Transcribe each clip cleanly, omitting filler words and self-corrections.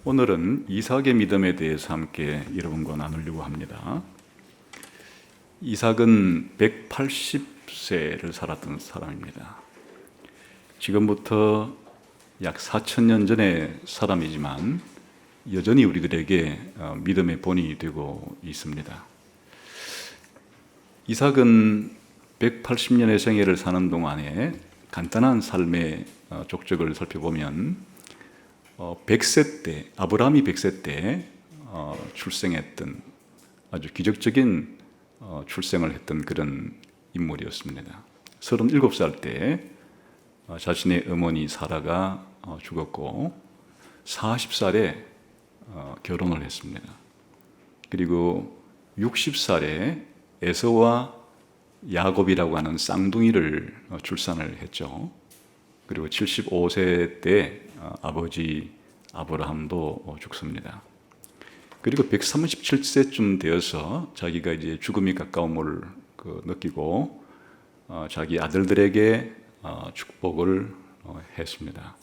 오늘은 이삭의 믿음에 대해서 함께 여러분과 나누려고 합니다. 이삭은 180세를 살았던 사람입니다. 지금부터 약 4,000년 전의 사람이지만 여전히 우리들에게 믿음의 본이 되고 있습니다. 이삭은 180년의 생애를 사는 동안에 간단한 삶의 족적을 살펴보면 100세 때, 아브라함이 100세 때 출생했던 아주 기적적인 출생을 했던 그런 인물이었습니다. 37살 때 자신의 어머니 사라가 죽었고 40살에 결혼을 했습니다. 그리고 60살에 에서와 야곱이라고 하는 쌍둥이를 출산을 했죠. 그리고 75세 때 아버지 아브라함도 죽습니다. 그리고 137세쯤 되어서 자기가 이제 죽음이 가까움을 느끼고 자기 아들들에게 축복을 했습니다.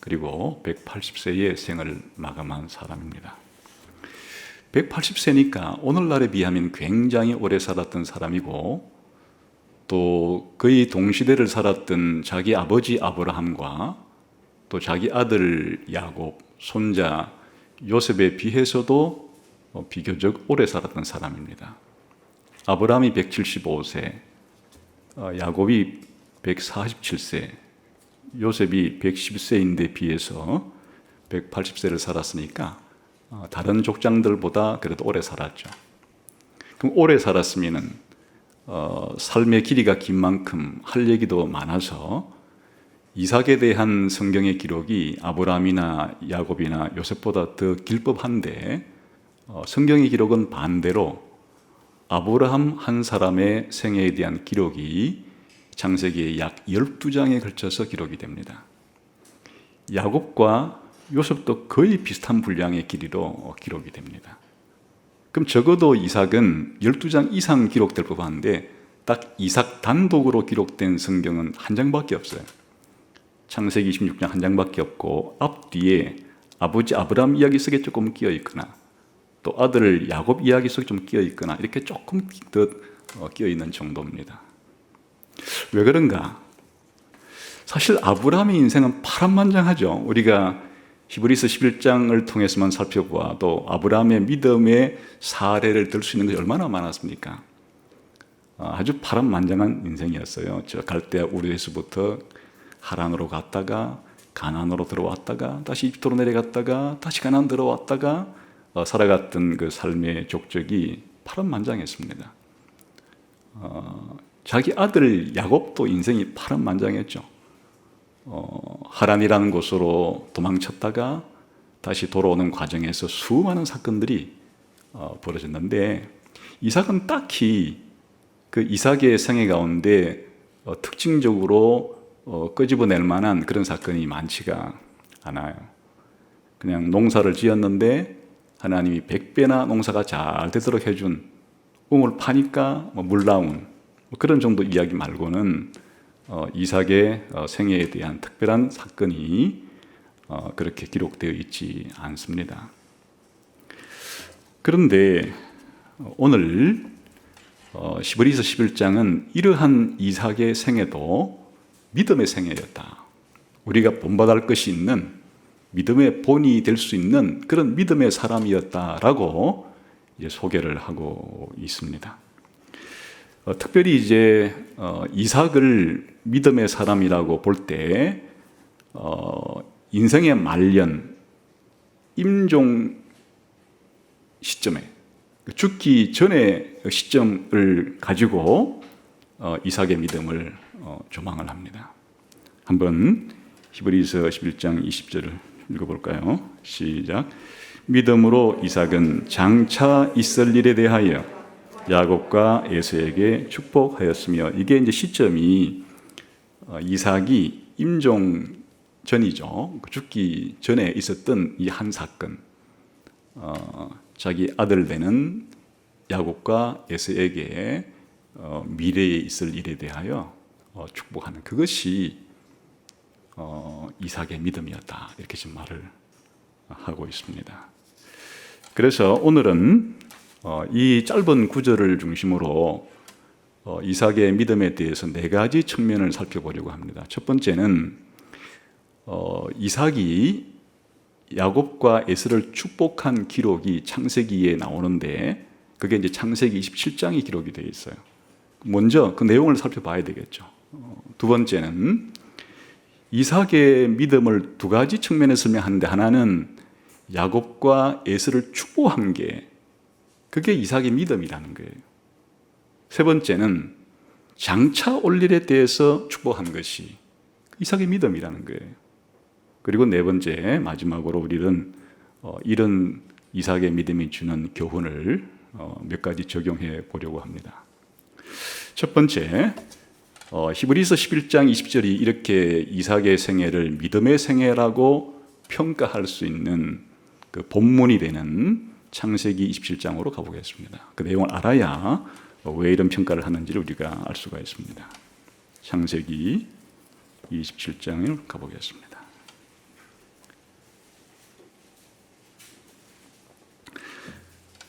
그리고 180세의 생을 마감한 사람입니다. 180세니까 오늘날에 비하면 굉장히 오래 살았던 사람이고 또 거의 동시대를 살았던 자기 아버지 아브라함과 또 자기 아들 야곱, 손자 요셉에 비해서도 비교적 오래 살았던 사람입니다. 아브라함이 175세, 야곱이 147세, 요셉이 110세인데 비해서 180세를 살았으니까 다른 족장들보다 그래도 오래 살았죠. 그럼 오래 살았으면은 삶의 길이가 긴 만큼 할 얘기도 많아서 이삭에 대한 성경의 기록이 아브라함이나 야곱이나 요셉보다 더 길 법한데 성경의 기록은 반대로 아브라함 한 사람의 생애에 대한 기록이 창세기에 약 12장에 걸쳐서 기록이 됩니다. 야곱과 요셉도 거의 비슷한 분량의 길이로 기록이 됩니다. 그럼 적어도 이삭은 12장 이상 기록될 법한데 딱 이삭 단독으로 기록된 성경은 한 장밖에 없어요. 창세기 26장 한 장밖에 없고 앞뒤에 아버지 아브라함 이야기 속에 조금 끼어 있거나 또 아들 야곱 이야기 속에 좀 끼어 있거나 이렇게 조금 더 끼어 있는 정도입니다. 왜 그런가? 사실 아브라함의 인생은 파란만장하죠. 우리가 히브리서 11장을 통해서만 살펴보아도 아브라함의 믿음의 사례를 들 수 있는 것이 얼마나 많았습니까? 아주 파란만장한 인생이었어요. 저 갈대아 우르에서부터 하란으로 갔다가 가나안으로 들어왔다가 다시 이집트로 내려갔다가 다시 가나안 들어왔다가 살아갔던 그 삶의 족적이 파란만장했습니다. 자기 아들 야곱도 인생이 파란만장했죠. 하란이라는 곳으로 도망쳤다가 다시 돌아오는 과정에서 수많은 사건들이 벌어졌는데 이삭은 딱히 그 이삭의 생애 가운데 특징적으로 끄집어낼 만한 그런 사건이 많지가 않아요. 그냥 농사를 지었는데 하나님이 100배나 농사가 잘 되도록 해준 우물 파니까 물 나온 그런 정도 이야기 말고는 이삭의 생애에 대한 특별한 사건이 그렇게 기록되어 있지 않습니다. 그런데 오늘 히브리서 11장은 이러한 이삭의 생애도 믿음의 생애였다. 우리가 본받을 것이 있는 믿음의 본이 될 수 있는 그런 믿음의 사람이었다라고 이제 소개를 하고 있습니다. 특별히 이제 이삭을 믿음의 사람이라고 볼 때 인생의 말년, 임종 시점에 죽기 전의 시점을 가지고 이삭의 믿음을 조망을 합니다. 한번 히브리서 11장 20절을 읽어볼까요? 시작. 믿음으로 이삭은 장차 있을 일에 대하여 야곱과 에서에게 축복하였으며 이게 이제 시점이 이삭이 임종 전이죠. 죽기 전에 있었던 이 한 사건, 자기 아들 되는 야곱과 에서에게 미래에 있을 일에 대하여 축복하는 그것이 이삭의 믿음이었다. 이렇게 지금 말을 하고 있습니다. 그래서 오늘은 이 짧은 구절을 중심으로 이삭의 믿음에 대해서 네 가지 측면을 살펴보려고 합니다. 첫 번째는 이삭이 야곱과 에서를 축복한 기록이 창세기에 나오는데 그게 이제 창세기 27장이 기록이 되어 있어요. 먼저 그 내용을 살펴봐야 되겠죠. 두 번째는 이삭의 믿음을 두 가지 측면에서 설명하는데 하나는 야곱과 에서를 축복한 게 그게 이삭의 믿음이라는 거예요. 세 번째는 장차 올 일에 대해서 축복한 것이 이삭의 믿음이라는 거예요. 그리고 네 번째 마지막으로 우리는 이런 이삭의 믿음이 주는 교훈을 몇 가지 적용해 보려고 합니다. 첫 번째, 히브리서 11장 20절이 이렇게 이삭의 생애를 믿음의 생애라고 평가할 수 있는 그 본문이 되는 창세기 27장으로 가보겠습니다. 그 내용을 알아야 왜 이런 평가를 하는지를 우리가 알 수가 있습니다. 창세기 27장을 가보겠습니다.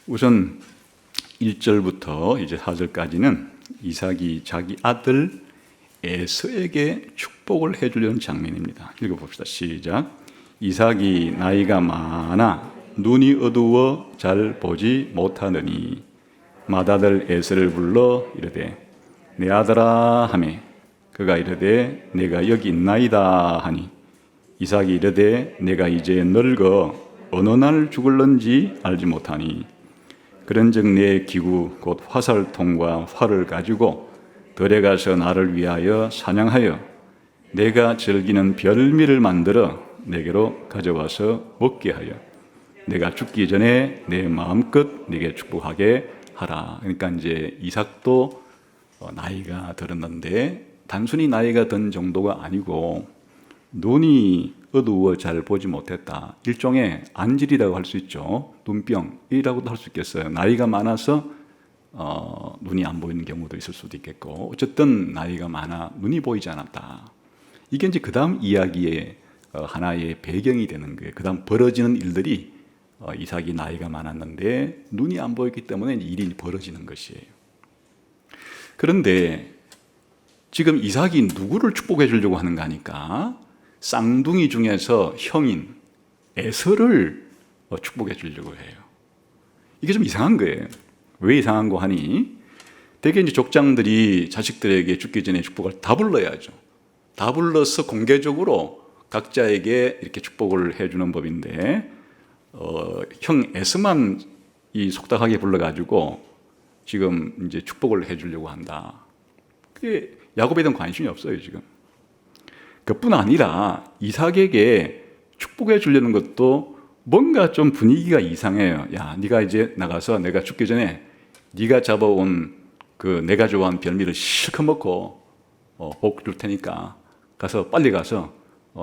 우선 1절부터 이제 4절까지는 이삭이 자기 아들 에서에게 축복을 해주려는 장면입니다. 읽어봅시다. 시작. 이삭이 나이가 많아 눈이 어두워 잘 보지 못하느니 맏아들 에서를 불러 이르되 내 아들아 하매 그가 이르되 내가 여기 있나이다 하니 이삭이 이르되 내가 이제 늙어 어느 날 죽을런지 알지 못하니 그런즉 내 기구 곧 화살통과 활을 가지고 들에 가서 나를 위하여 사냥하여 내가 즐기는 별미를 만들어 내게로 가져와서 먹게 하여 내가 죽기 전에 내 마음껏 네게 축복하게 하라. 그러니까 이제 이삭도 나이가 들었는데 단순히 나이가 든 정도가 아니고 눈이 어두워 잘 보지 못했다. 일종의 안질이라고 할 수 있죠. 눈병이라고도 할 수 있겠어요. 나이가 많아서 눈이 안 보이는 경우도 있을 수도 있겠고 어쨌든 나이가 많아 눈이 보이지 않았다. 이게 이제 그 다음 이야기의 하나의 배경이 되는 거예요. 그 다음 벌어지는 일들이 이삭이 나이가 많았는데 눈이 안 보였기 때문에 일이 벌어지는 것이에요. 그런데 지금 이삭이 누구를 축복해 주려고 하는가 하니까 쌍둥이 중에서 형인 에서를 축복해 주려고 해요. 이게 좀 이상한 거예요. 왜 이상한 거 하니 대개 이제 족장들이 자식들에게 죽기 전에 축복을 다 불러야죠. 다 불러서 공개적으로 각자에게 이렇게 축복을 해주는 법인데 형 에서만 이 속닥하게 불러가지고 지금 이제 축복을 해주려고 한다. 그게 야곱에 대한 관심이 없어요 지금. 그뿐 아니라 이삭에게 축복해 주려는 것도 뭔가 좀 분위기가 이상해요. 야, 네가 이제 나가서 내가 죽기 전에 네가 잡아온 그 내가 좋아하는 별미를 실컷 먹고 복 줄 테니까 가서 빨리 가서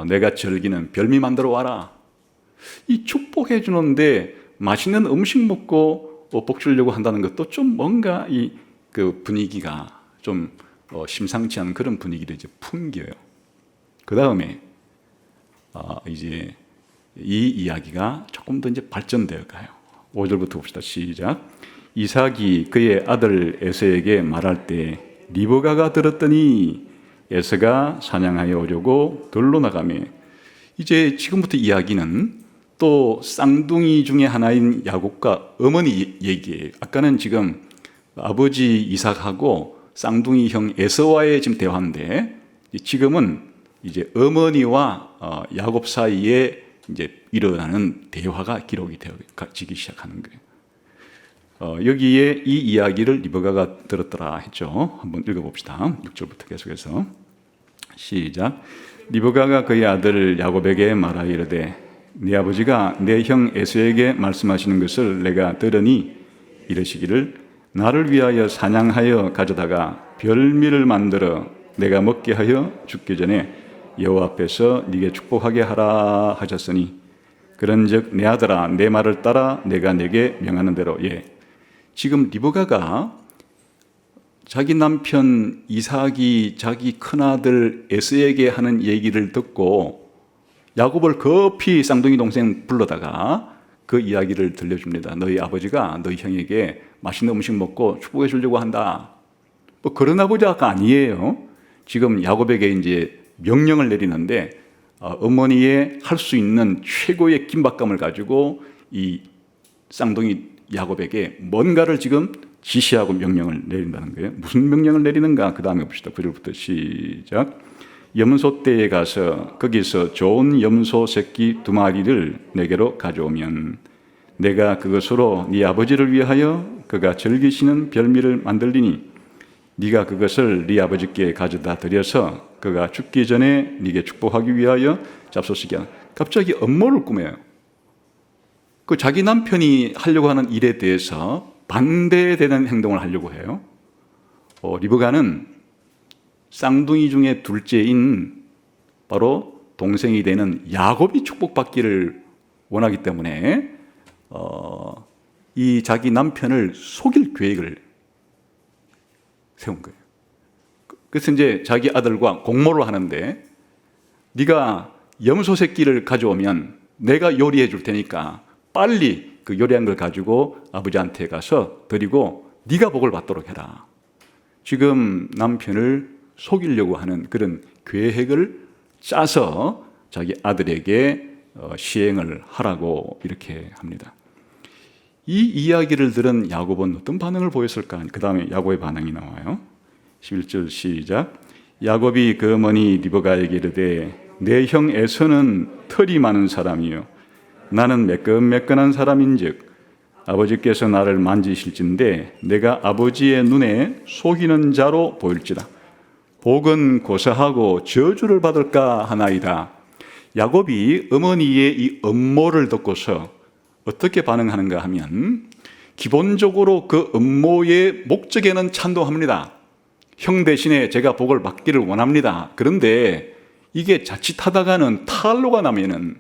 내가 즐기는 별미 만들어 와라. 이 축복해 주는데 맛있는 음식 먹고 복 주려고 한다는 것도 좀 뭔가 이 그 분위기가 좀 심상치 않은 그런 분위기를 이제 풍겨요. 그 다음에 이제 이 이야기가 조금 더 이제 발전되어 가요. 5절부터 봅시다. 시작. 이삭이 그의 아들 에서에게 말할 때 리브가가 들었더니 에서가 사냥하여 오려고 들로 나가며 이제 지금부터 이야기는 또 쌍둥이 중에 하나인 야곱과 어머니 얘기예요. 아까는 지금 아버지 이삭하고 쌍둥이 형 에서와의 지금 대화인데 지금은 이제 어머니와 야곱 사이에 이제 일어나는 대화가 기록이 되어지기 시작하는 거예요. 여기에 이 이야기를 리브가가 들었더라 했죠. 한번 읽어봅시다. 6절부터 계속해서 시작. 리브가가 그의 아들 야곱에게 말하여 이르되 네 아버지가 내 형 에서에게 말씀하시는 것을 내가 들으니 이르시기를 나를 위하여 사냥하여 가져다가 별미를 만들어 내가 먹게 하여 죽기 전에 여호와 앞에서 네게 축복하게 하라 하셨으니 그런즉 내 아들아 내 말을 따라 내가 네게 명하는 대로 지금 리브가가 자기 남편 이삭이 자기 큰아들 에서에게 하는 얘기를 듣고 야곱을 급히 쌍둥이 동생 불러다가 그 이야기를 들려줍니다. 너희 아버지가 너희 형에게 맛있는 음식 먹고 축복해 주려고 한다. 뭐 그런 아버지가 아니에요. 지금 야곱에게 이제 명령을 내리는데 어머니의 할 수 있는 최고의 긴박감을 가지고 이 쌍둥이 야곱에게 뭔가를 지금 지시하고 명령을 내린다는 거예요. 무슨 명령을 내리는가? 그 다음에 봅시다. 9절부터 시작. 염소 떼에 가서 거기서 좋은 염소 새끼 2마리를 내게로 가져오면 내가 그것으로 네 아버지를 위하여 그가 즐기시는 별미를 만들리니 네가 그것을 네 아버지께 가져다 드려서 그가 죽기 전에 네게 축복하기 위하여 잡수시게 하라. 갑자기 음모를 꾸며요. 그 자기 남편이 하려고 하는 일에 대해서 반대되는 행동을 하려고 해요. 리브가는 쌍둥이 중에 둘째인 바로 동생이 되는 야곱이 축복받기를 원하기 때문에 이 자기 남편을 속일 계획을 세운 거예요. 그래서 이제 자기 아들과 공모를 하는데 네가 염소 새끼를 가져오면 내가 요리해 줄 테니까 빨리 그 요리한 걸 가지고 아버지한테 가서 드리고 네가 복을 받도록 해라. 지금 남편을 속이려고 하는 그런 계획을 짜서 자기 아들에게 시행을 하라고 이렇게 합니다. 이 이야기를 들은 야곱은 어떤 반응을 보였을까? 그 다음에 야곱의 반응이 나와요. 11절 시작. 야곱이 그 어머니 리브가에게 이르되 내 형 에서는 털이 많은 사람이요 나는 매끈매끈한 사람인즉 아버지께서 나를 만지실진데 내가 아버지의 눈에 속이는 자로 보일지라. 복은 고사하고 저주를 받을까 하나이다. 야곱이 어머니의 이 음모를 듣고서 어떻게 반응하는가 하면 기본적으로 그 음모의 목적에는 찬동합니다. 형 대신에 제가 복을 받기를 원합니다. 그런데 이게 자칫하다가는 탈로가 나면은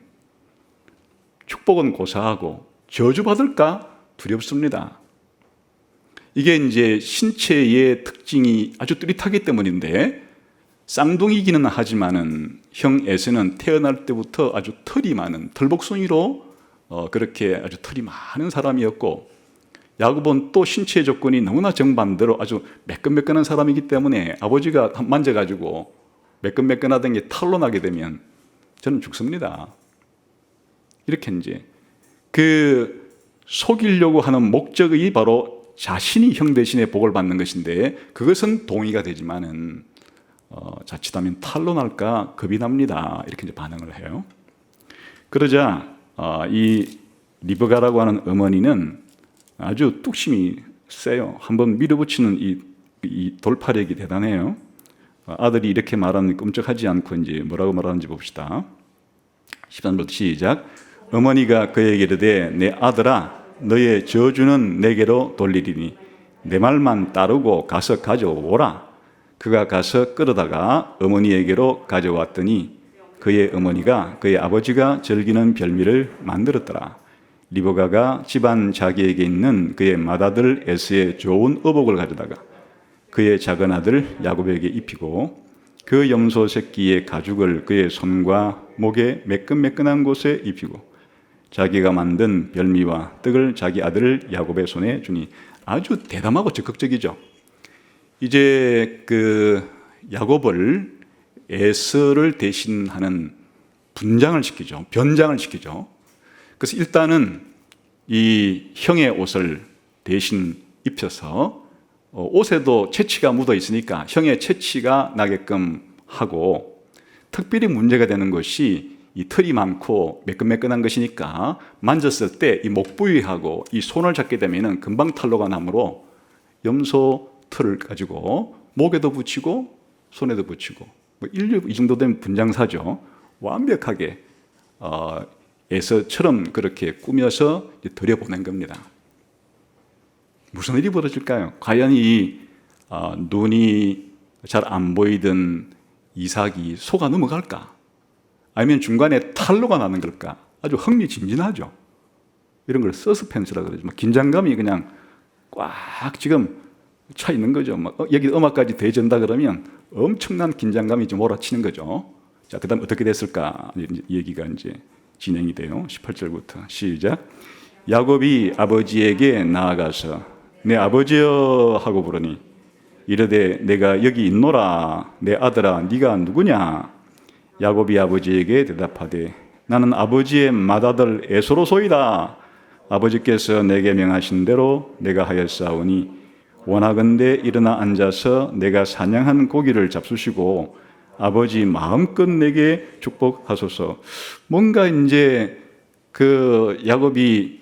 축복은 고사하고 저주받을까 두렵습니다. 이게 이제 신체의 특징이 아주 뚜렷하기 때문인데 쌍둥이기는 하지만은 형 에서는 태어날 때부터 아주 털이 많은 털복숭이로 그렇게 아주 털이 많은 사람이었고 야곱은 또 신체 조건이 너무나 정반대로 아주 매끈매끈한 사람이기 때문에 아버지가 만져가지고 매끈매끈하던 게 탈로 나게 되면 저는 죽습니다. 이렇게 이제 그 속이려고 하는 목적이 바로 자신이 형 대신에 복을 받는 것인데 그것은 동의가 되지만은 자칫하면 탈로 날까 겁이 납니다. 이렇게 이제 반응을 해요. 그러자 이 리브가라고 하는 어머니는 아주 뚝심이 세요. 한번 밀어붙이는 이 돌파력이 대단해요. 아들이 이렇게 말하는 끔찍하지 않고 이제 뭐라고 말하는지 봅시다. 13절 시작. 어머니가 그에게 이르되 내 아들아 너의 저주는 내게로 돌리리니 내 말만 따르고 가서 가져오라. 그가 가서 끌어다가 어머니에게로 가져왔더니 그의 어머니가 그의 아버지가 즐기는 별미를 만들었더라. 리브가가 집안 자기에게 있는 그의 맏아들 에서의 좋은 의복을 가져다가 그의 작은 아들 야곱에게 입히고 그 염소 새끼의 가죽을 그의 손과 목에 매끈매끈한 곳에 입히고 자기가 만든 별미와 떡을 자기 아들 야곱의 손에 주니 아주 대담하고 적극적이죠. 이제 그 야곱을 에서를 대신하는 분장을 시키죠. 변장을 시키죠. 그래서 일단은 이 형의 옷을 대신 입혀서 옷에도 채취가 묻어 있으니까 형의 채취가 나게끔 하고 특별히 문제가 되는 것이 이 털이 많고 매끈매끈한 것이니까 만졌을 때 이 목 부위하고 이 손을 잡게 되면은 금방 탈로가 나므로 염소 털을 가지고 목에도 붙이고 손에도 붙이고 이 정도 되면 분장사죠. 완벽하게 에서처럼 그렇게 꾸며서 들여보낸 겁니다. 무슨 일이 벌어질까요? 과연 이 눈이 잘 안 보이던 이삭이 속아 넘어갈까? 아니면 중간에 탈로가 나는 걸까? 아주 흥미진진하죠. 이런 걸 서스펜스라 그러죠. 긴장감이 그냥 꽉 지금 차 있는 거죠. 여기 음악까지 대전다 그러면 엄청난 긴장감이 좀 몰아치는 거죠. 자, 그다음 어떻게 됐을까? 얘기가 이제 진행이 돼요. 18절부터 시작. 야곱이 아버지에게 나아가서 내 아버지여 하고 부르니 이르되 내가 여기 있노라. 내 아들아 네가 누구냐? 야곱이 아버지에게 대답하되 나는 아버지의 맏아들 에서로소이다. 아버지께서 내게 명하신 대로 내가 하였사오니 원하건대 일어나 앉아서 내가 사냥한 고기를 잡수시고 아버지 마음껏 내게 축복하소서. 뭔가 이제 그 야곱이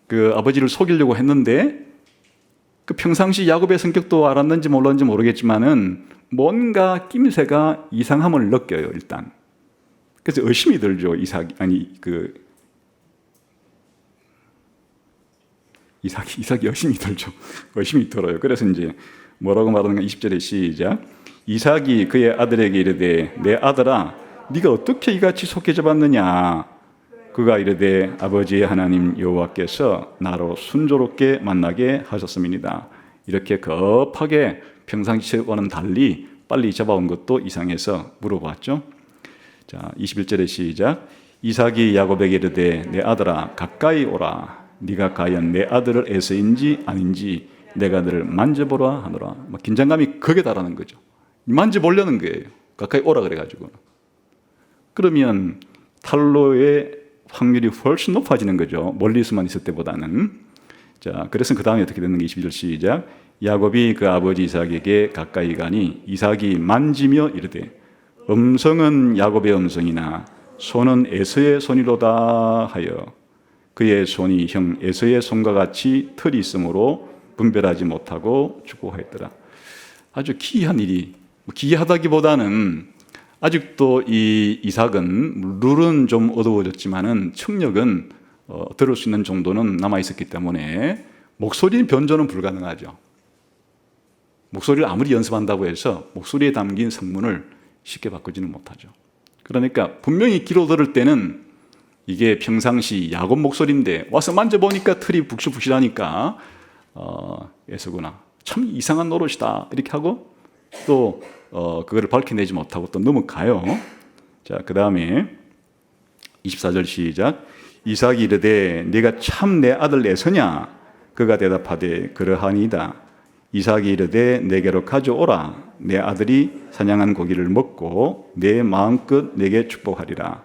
그 아버지를 속이려고 했는데 그 평상시 야곱의 성격도 알았는지 몰랐는지 모르겠지만은 뭔가 낌새가 이상함을 느껴요, 일단. 그래서 의심이 들죠. 이삭이 의심이 들죠. 의심이 들어요. 그래서 이제 뭐라고 말하는가 20절에 시작. 이삭이 그의 아들에게 이르되 내 아들아 네가 어떻게 이같이 속해 잡았느냐? 그가 이르되 아버지의 하나님 여호와께서 나로 순조롭게 만나게 하셨음이니이다. 이렇게 급하게 평상시와는 달리 빨리 잡아온 것도 이상해서 물어봤죠. 자, 21절의 시작. 이삭이 야곱에게 이르되 내 아들아 가까이 오라. 네가 과연 내 아들을 에서인지 아닌지 내가 너를 만져보라 하노라. 긴장감이 극에 달하는 거죠. 만져보려는 거예요. 가까이 오라 그래가지고. 그러면 탈로의 확률이 훨씬 높아지는 거죠. 멀리서만 있을 때보다는. 자, 그래서 그 다음에 어떻게 됐는가 22절 시작. 야곱이 그 아버지 이삭에게 가까이 가니 이삭이 만지며 이르되 음성은 야곱의 음성이나 손은 에서의 손이로다 하여 그의 손이 형 에서의 손과 같이 털이 있으므로 분별하지 못하고 축복하였더라. 아주 기이한 일이, 기이하다기보다는 아직도 이 이삭은 룰은 좀 어두워졌지만은 청력은 들을 수 있는 정도는 남아 있었기 때문에 목소리 변조는 불가능하죠. 목소리를 아무리 연습한다고 해서 목소리에 담긴 성문을 쉽게 바꾸지는 못하죠. 그러니까 분명히 귀로 들을 때는 이게 평상시 야곱 목소리인데 와서 만져보니까 털이 북실북실하니까 에서구나. 참 이상한 노릇이다. 이렇게 하고 또 그거를 밝혀내지 못하고 또 넘어가요. 자, 그 다음에 24절 시작. 이삭이 이르되 네가 참 내 아들 에서냐? 그가 대답하되 그러하니이다. 이삭이 이르되 내게로 가져오라. 내 아들이 사냥한 고기를 먹고 내 마음껏 내게 축복하리라.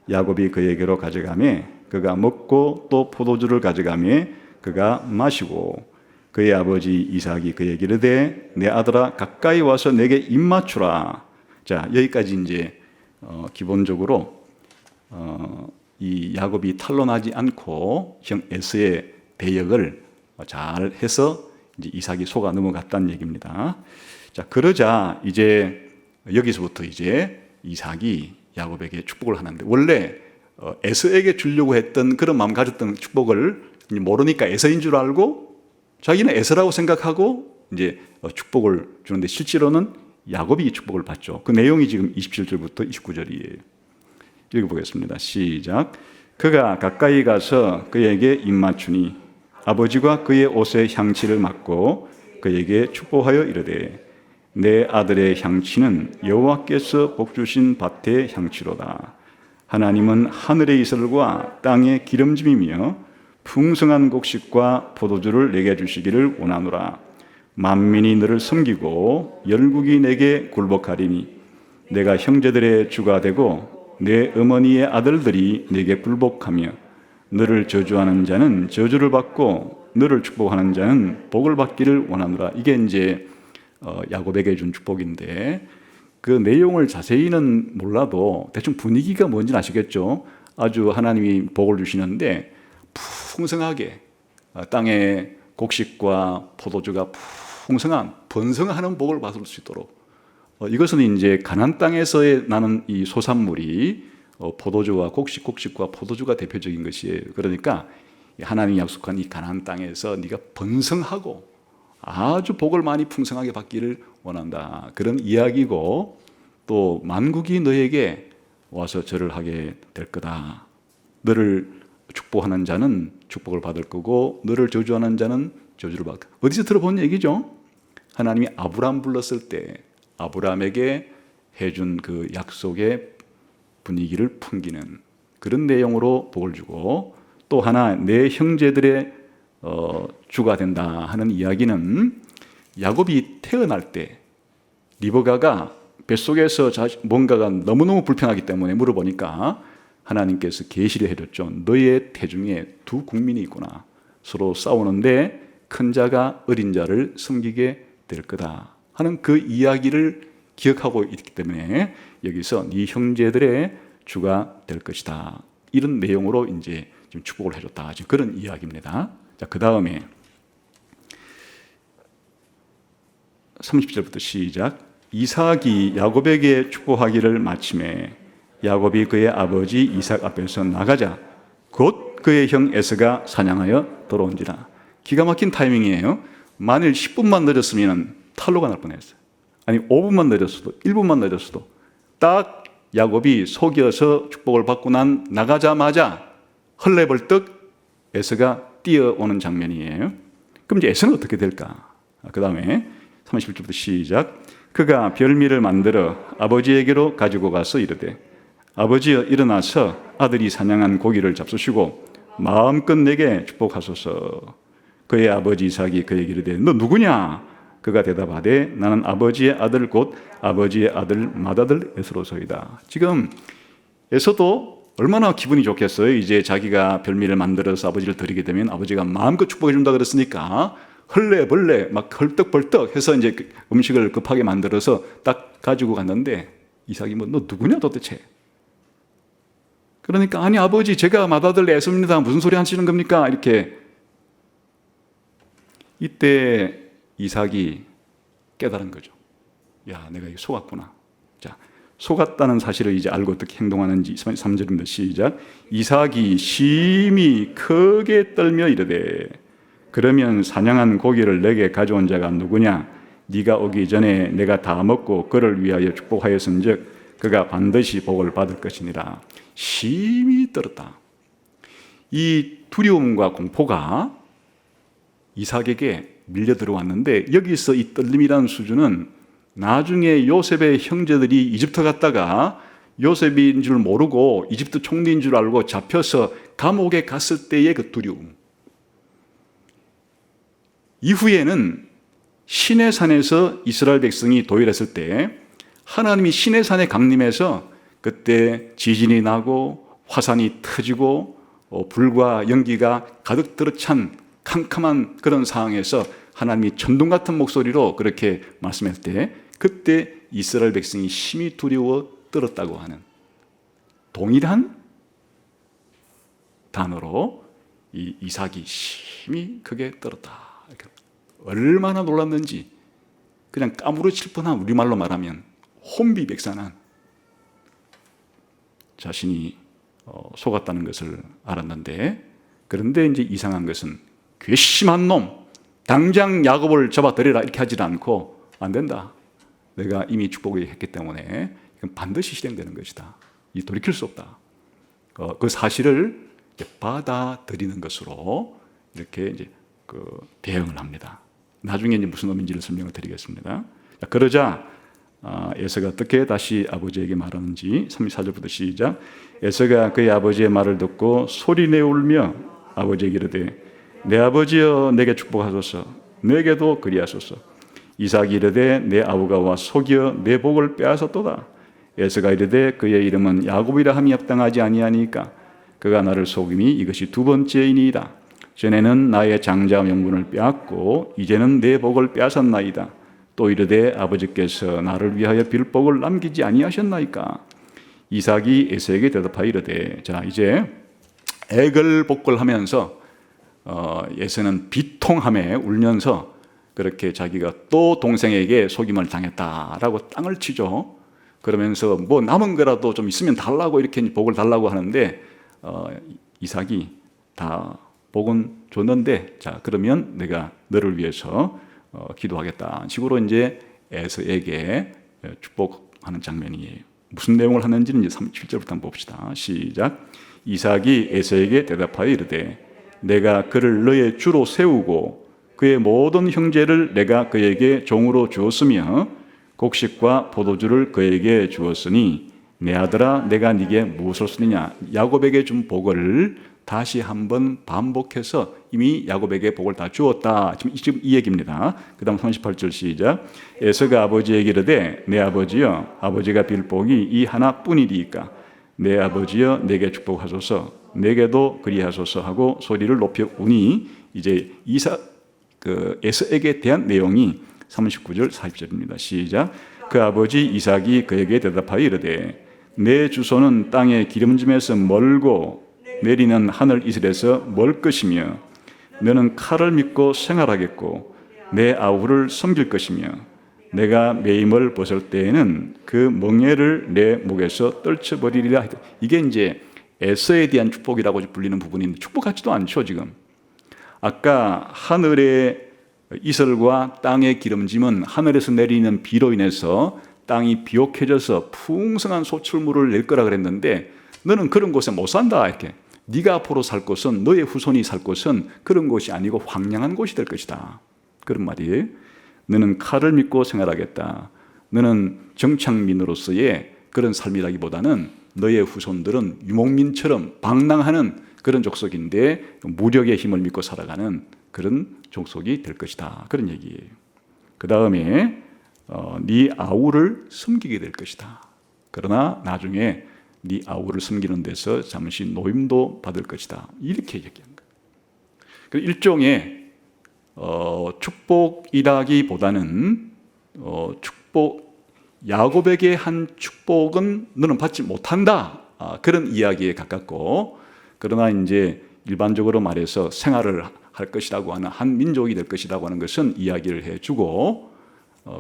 야곱이 그에게로 가져가매 그가 먹고 또 포도주를 가져가매 그가 마시고 그의 아버지 이삭이 그에게 이르되 내 아들아 가까이 와서 내게 입 맞추라. 자, 여기까지 이제 기본적으로 이 야곱이 탄론하지 않고 형 에서의 대역을 잘 해서 이제 이삭이 속아 넘어갔다는 얘기입니다. 자, 그러자 이제 여기서부터 이제 이삭이 야곱에게 축복을 하는데 원래 에서에게 주려고 했던 그런 마음 가졌던 축복을 모르니까 에서인 줄 알고 자기는 에서라고 생각하고 이제 축복을 주는데 실제로는 야곱이 축복을 받죠. 그 내용이 지금 27절부터 29절이에요. 읽어보겠습니다. 시작. 그가 가까이 가서 그에게 입 맞추니 아버지가 그의 옷에 향취를 맡고 그에게 축복하여 이르되 내 아들의 향취는 여호와께서 복 주신 밭의 향취로다. 하나님은 하늘의 이슬과 땅의 기름짐이며 풍성한 곡식과 포도주를 내게 주시기를 원하노라. 만민이 너를 섬기고 열국이 내게 굴복하리니 내가 형제들의 주가 되고 내 어머니의 아들들이 내게 굴복하며 너를 저주하는 자는 저주를 받고 너를 축복하는 자는 복을 받기를 원하노라. 이게 이제 야곱에게 준 축복인데 그 내용을 자세히는 몰라도 대충 분위기가 뭔지 아시겠죠? 아주 하나님이 복을 주시는데 풍성하게 땅에 곡식과 포도주가 풍성한 번성하는 복을 받을 수 있도록 이것은 이제 가나안 땅에서의 나는 이 소산물이 포도주와 곡식과 포도주가 대표적인 것이에요. 그러니까 하나님이 약속한 이 가나안 땅에서 네가 번성하고 아주 복을 많이 풍성하게 받기를 원한다. 그런 이야기고 또 만국이 너에게 와서 절을 하게 될 거다. 너를 축복하는 자는 축복을 받을 거고 너를 저주하는 자는 저주를 받을 거다. 어디서 들어본 얘기죠? 하나님이 아브라함 불렀을 때 아브라함에게 해준 그 약속의 분위기를 풍기는 그런 내용으로 복을 주고, 또 하나 내 형제들의 주가 된다 하는 이야기는 야곱이 태어날 때 리브가가 뱃속에서 뭔가가 너무너무 불편하기 때문에 물어보니까 하나님께서 계시를 해줬죠. 너의 태중에 두 국민이 있구나. 서로 싸우는데 큰 자가 어린 자를 섬기게 될 거다 하는 그 이야기를 기억하고 있기 때문에 여기서 네 형제들의 주가 될 것이다, 이런 내용으로 이제 지금 축복을 해줬다, 지금 그런 이야기입니다. 자, 그 다음에 30절부터 시작. 이삭이 야곱에게 축복하기를 마침에 야곱이 그의 아버지 이삭 앞에서 나가자 곧 그의 형 에서가 사냥하여 돌아온지라. 기가 막힌 타이밍이에요. 만일 10분만 늦었으면 탈로가 날 뻔했어요. 아니 5분만 늦었어도 1분만 늦었어도 딱 야곱이 속여서 축복을 받고 나가자마자 헐레벌떡 에서가 뛰어오는 장면이에요. 그럼 이제 에서는 어떻게 될까? 그 다음에 31절부터 시작. 그가 별미를 만들어 아버지에게로 가지고 가서 이르되 아버지여 일어나서 아들이 사냥한 고기를 잡수시고 마음껏 내게 축복하소서. 그의 아버지 이삭이 그에게 이르되 너 누구냐? 그가 대답하되 나는 아버지의 아들 곧 아버지의 아들 맏아들 에서로소이다. 지금 에서도 얼마나 기분이 좋겠어요. 이제 자기가 별미를 만들어서 아버지를 드리게 되면 아버지가 마음껏 축복해 준다 그랬으니까 헐레벌레 막 헐떡벌떡 해서 이제 음식을 급하게 만들어서 딱 가지고 갔는데 이삭이 뭐 너 누구냐 도대체? 그러니까 아니 아버지 제가 맏아들 에서입니다. 무슨 소리 하시는 겁니까? 이렇게. 이때 이삭이 깨달은 거죠. 야, 내가 이거 속았구나. 자, 속았다는 사실을 이제 알고 어떻게 행동하는지 3절입니다. 시작. 이삭이 심히 크게 떨며 이르되 그러면 사냥한 고기를 내게 가져온 자가 누구냐? 네가 오기 전에 내가 다 먹고 그를 위하여 축복하였은즉 그가 반드시 복을 받을 것이니라. 심히 떨었다. 이 두려움과 공포가 이삭에게 밀려 들어왔는데 여기서 이 떨림이라는 수준은 나중에 요셉의 형제들이 이집트 갔다가 요셉인 줄 모르고 이집트 총리인 줄 알고 잡혀서 감옥에 갔을 때의 그 두려움. 이후에는 시내산에서 이스라엘 백성이 도일했을 때 하나님이 시내산에 강림해서 그때 지진이 나고 화산이 터지고 불과 연기가 가득 들어찬 캄캄한 그런 상황에서 하나님이 천둥 같은 목소리로 그렇게 말씀했을 때 그때 이스라엘 백성이 심히 두려워 떨었다고 하는 동일한 단어로 이 이삭이 심히 크게 떨었다. 얼마나 놀랐는지 그냥 까무러칠 뻔한 우리말로 말하면 혼비백산한 자신이 속았다는 것을 알았는데, 그런데 이제 이상한 것은 괘씸한 놈, 당장 야곱을 잡아들여라 이렇게 하지 않고 안 된다. 내가 이미 축복을 했기 때문에 이건 반드시 실행되는 것이다. 이 돌이킬 수 없다. 그 사실을 받아들이는 것으로 이렇게 이제 대응을 합니다. 나중에 이제 무슨 의미인지를 설명을 드리겠습니다. 그러자 에서가 어떻게 다시 아버지에게 말하는지 34절부터 시작. 에서가 그의 아버지의 말을 듣고 소리내 울며 아버지에게 이르되 내 아버지여 내게 축복하소서. 내게도 그리하소서. 이삭이 이르되 내 아우가 와 속여 내 복을 빼앗았도다. 에서가 이르되 그의 이름은 야곱이라 함이 합당하지 아니하니까 그가 나를 속임이 이것이 두 번째이니이다. 전에는 나의 장자 명분을 빼앗고 이제는 내 복을 빼앗았나이다. 또 이르되 아버지께서 나를 위하여 빌 복을 남기지 아니하셨나이까. 이삭이 에서에게 대답하여 이르되, 자 이제 애걸복걸하면서 에서는 비통함에 울면서 그렇게 자기가 또 동생에게 속임을 당했다라고 땅을 치죠. 그러면서 뭐 남은 거라도 좀 있으면 달라고 이렇게 복을 달라고 하는데 이삭이 다 복은 줬는데 자 그러면 내가 너를 위해서 기도하겠다 식으로 이제 에서에게 축복하는 장면이에요. 무슨 내용을 하는지는 이제 37절부터 한번 봅시다. 시작. 이삭이 에서에게 대답하여 이르되 내가 그를 너의 주로 세우고 그의 모든 형제를 내가 그에게 종으로 주었으며 곡식과 포도주를 그에게 주었으니 내 아들아 내가 네게 무엇을 쓰느냐. 야곱에게 준 복을 다시 한번 반복해서 이미 야곱에게 복을 다 주었다. 지금 이 얘기입니다. 그 다음 38절 시작. 에서가 아버지에게 이르되 내 아버지여 아버지가 빌 복이 이 하나뿐이리이까 내 아버지여 내게 축복하소서 내게도 그리하소서 하고 소리를 높여 우니 이제 에서에게 대한 내용이 39절 40절입니다. 시작. 그 아버지 이삭이 그에게 대답하여 이르되 내 주소는 땅의 기름짐에서 멀고 내리는 하늘 이슬에서 멀 것이며 너는 칼을 믿고 생활하겠고 내 아우를 섬길 것이며 내가 매임을 벗을 때에는 그 멍에를 내 목에서 떨쳐버리리라. 이게 이제 에서에 대한 축복이라고 불리는 부분인데 축복 같지도 않죠. 지금 아까 하늘의 이슬과 땅의 기름짐은 하늘에서 내리는 비로 인해서 땅이 비옥해져서 풍성한 소출물을 낼 거라 그랬는데 너는 그런 곳에 못 산다. 이렇게 네가 앞으로 살 곳은 너의 후손이 살 곳은 그런 곳이 아니고 황량한 곳이 될 것이다. 그런 말이에요. 너는 칼을 믿고 생활하겠다. 너는 정착민으로서의 그런 삶이라기보다는 너의 후손들은 유목민처럼 방랑하는 그런 족속인데 무력의 힘을 믿고 살아가는 그런 족속이 될 것이다. 그런 얘기예요. 그 다음에 네 아우를 섬기게 될 것이다. 그러나 나중에 네 아우를 섬기는 데서 잠시 노임도 받을 것이다. 이렇게 얘기한 거예요. 일종의 축복이라기보다는 야곱에게 한 축복은 너는 받지 못한다. 그런 이야기에 가깝고, 그러나 이제 일반적으로 말해서 생활을 할 것이라고 하는 한 민족이 될 것이라고 하는 것은 이야기를 해주고,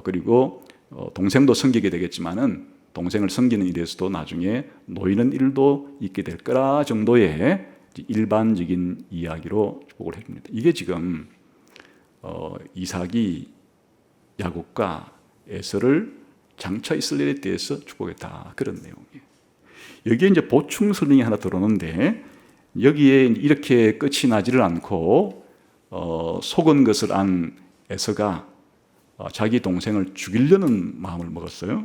그리고 동생도 섬기게 되겠지만은 동생을 섬기는 일에서도 나중에 놓이는 일도 있게 될 거라 정도의 일반적인 이야기로 축복을 해줍니다. 이게 지금 이삭이 야곱과 에서를 장차 이스라엘에 대해서 축복했다. 그런 내용이에요. 여기에 이제 보충 설명이 하나 들어오는데 여기에 이렇게 끝이 나지를 않고 속은 것을 안 에서가 자기 동생을 죽이려는 마음을 먹었어요.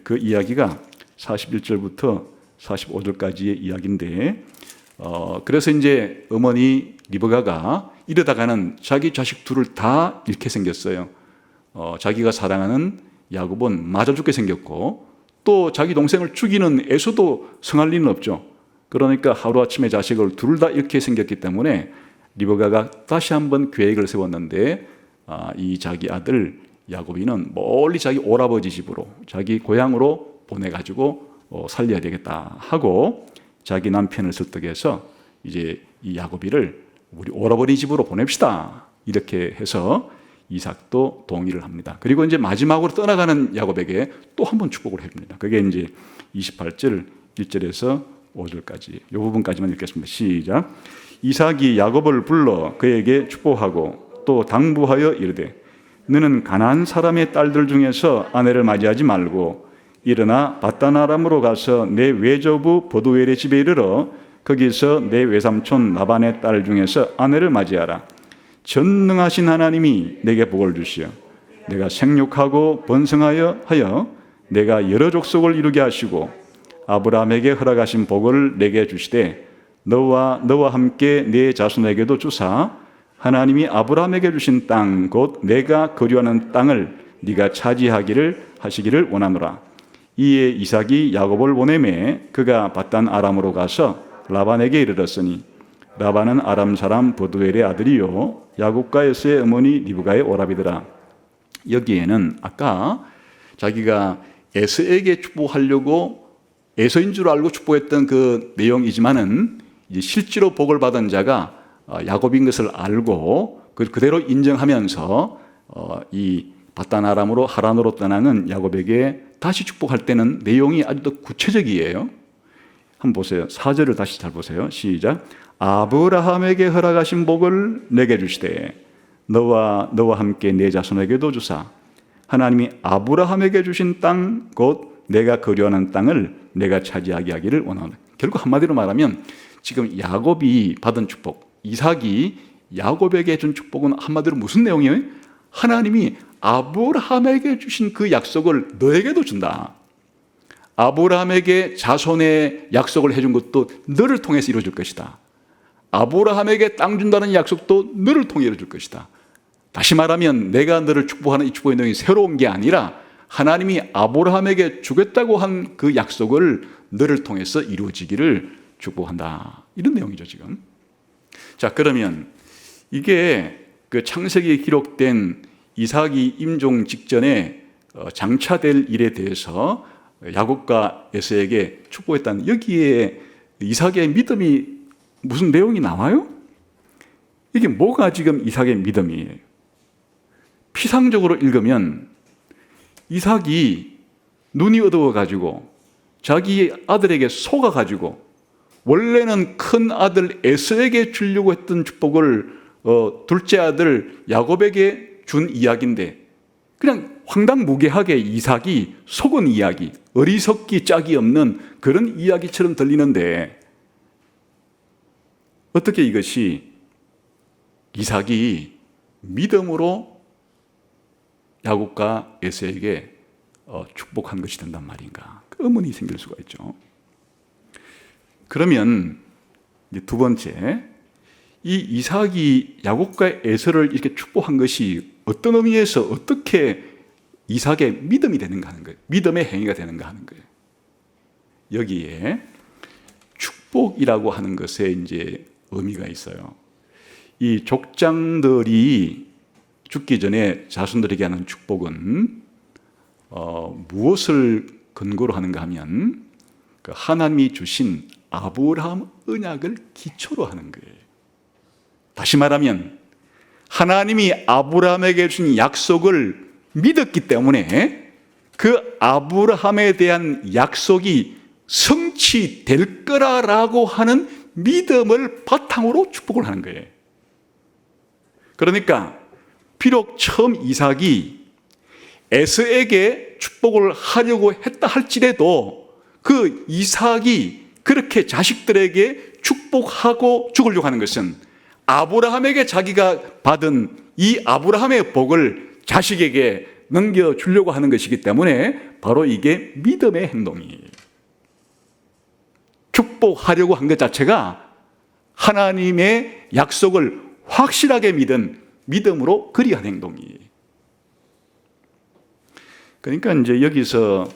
그 이야기가 41절부터 45절까지의 이야기인데 그래서 이제 어머니 리브가가 이러다가는 자기 자식 둘을 다 잃게 생겼어요. 자기가 사랑하는 야곱은 맞아 죽게 생겼고 또 자기 동생을 죽이는 에서도 성할 리는 없죠. 그러니까 하루아침에 자식을 둘 다 잃게 생겼기 때문에 리브가가 다시 한번 계획을 세웠는데 이 자기 아들 야곱이는 멀리 자기 오라버지 집으로 자기 고향으로 보내가지고 살려야 되겠다 하고 자기 남편을 설득해서 이제 이 야곱이를 우리 오라버니 집으로 보냅시다 이렇게 해서 이삭도 동의를 합니다. 그리고 이제 마지막으로 떠나가는 야곱에게 또 한 번 축복을 해줍니다. 그게 이제 28절 1절에서 5절까지 이 부분까지만 읽겠습니다. 시작. 이삭이 야곱을 불러 그에게 축복하고 또 당부하여 이르되 너는 가나안 사람의 딸들 중에서 아내를 맞이하지 말고 일어나 밧단 아람으로 가서 내 외조부 버두엘의 집에 이르러 거기서 내 외삼촌 라반의 딸 중에서 아내를 맞이하라. 전능하신 하나님이 내게 복을 주시어 내가 생육하고 번성하여 내가 여러 족속을 이루게 하시고 아브라함에게 허락하신 복을 내게 주시되 너와 함께 네 자손에게도 주사 하나님이 아브라함에게 주신 땅 곧 내가 거류하는 땅을 네가 차지하기를 하시기를 원하노라. 이에 이삭이 야곱을 보내매 그가 밧단 아람으로 가서 라반에게 이르렀으니 라반은 아람 사람 버두엘의 아들이요 야곱과 에서의 어머니 리브가의 오라비더라. 여기에는 아까 자기가 에서에게 축복하려고 에서인 줄 알고 축복했던 그 내용이지만은 이제 실제로 복을 받은 자가 야곱인 것을 알고 그대로 인정하면서 이 밧단 아람으로 하란으로 떠나는 야곱에게 다시 축복할 때는 내용이 아주 더 구체적이에요. 한번 보세요. 4절을 다시 잘 보세요. 시작. 아브라함에게 허락하신 복을 내게 주시되 너와 함께 내 자손에게도 주사 하나님이 아브라함에게 주신 땅 곧 내가 거류하는 땅을 내가 차지하게 하기를 원하노라. 결국 한마디로 말하면 지금 야곱이 받은 축복, 이삭이 야곱에게 준 축복은 한마디로 무슨 내용이에요? 하나님이 아브라함에게 주신 그 약속을 너에게도 준다. 아브라함에게 자손의 약속을 해준 것도 너를 통해서 이루어질 것이다. 아브라함에게 땅 준다는 약속도 너를 통해 이루어질 것이다. 다시 말하면 내가 너를 축복하는 이 축복의 내용이 새로운 게 아니라 하나님이 아브라함에게 주겠다고 한 그 약속을 너를 통해서 이루어지기를 축복한다. 이런 내용이죠, 지금. 자, 그러면 이게 그 창세기에 기록된 이삭이 임종 직전에 장차될 일에 대해서 야곱과 에서에게 축복했다는, 여기에 이삭의 믿음이 무슨 내용이 나와요? 이게 뭐가 지금 이삭의 믿음이에요? 피상적으로 읽으면 이삭이 눈이 어두워가지고 자기 아들에게 속아가지고 원래는 큰 아들 에서에게 주려고 했던 축복을 둘째 아들 야곱에게 준 이야기인데 그냥 황당무계하게 이삭이 속은 이야기, 어리석기 짝이 없는 그런 이야기처럼 들리는데, 어떻게 이것이 이삭이 믿음으로 야곱과 에서에게 축복한 것이 된단 말인가? 그 의문이 생길 수가 있죠. 그러면 이제 두 번째, 이 이삭이 야곱과 에서를 이렇게 축복한 것이 어떤 의미에서 어떻게 이삭의 믿음이 되는가 하는 거예요. 믿음의 행위가 되는가 하는 거예요. 여기에 축복이라고 하는 것에 이제 의미가 있어요. 이 족장들이 죽기 전에 자손들에게 하는 축복은 무엇을 근거로 하는가 하면 그 하나님이 주신 아브라함 언약을 기초로 하는 거예요. 다시 말하면 하나님이 아브라함에게 주신 약속을 믿었기 때문에 그 아브라함에 대한 약속이 성취될 거라고 하는 믿음을 바탕으로 축복을 하는 거예요. 그러니까 비록 처음 이삭이 에서에게 축복을 하려고 했다 할지라도 그 이삭이 그렇게 자식들에게 축복하고 죽으려고 하는 것은 아브라함에게 자기가 받은 이 아브라함의 복을 자식에게 넘겨주려고 하는 것이기 때문에 바로 이게 믿음의 행동이에요. 축복하려고 한 것 자체가 하나님의 약속을 확실하게 믿은 믿음으로 그리한 행동이에요. 그러니까 이제 여기서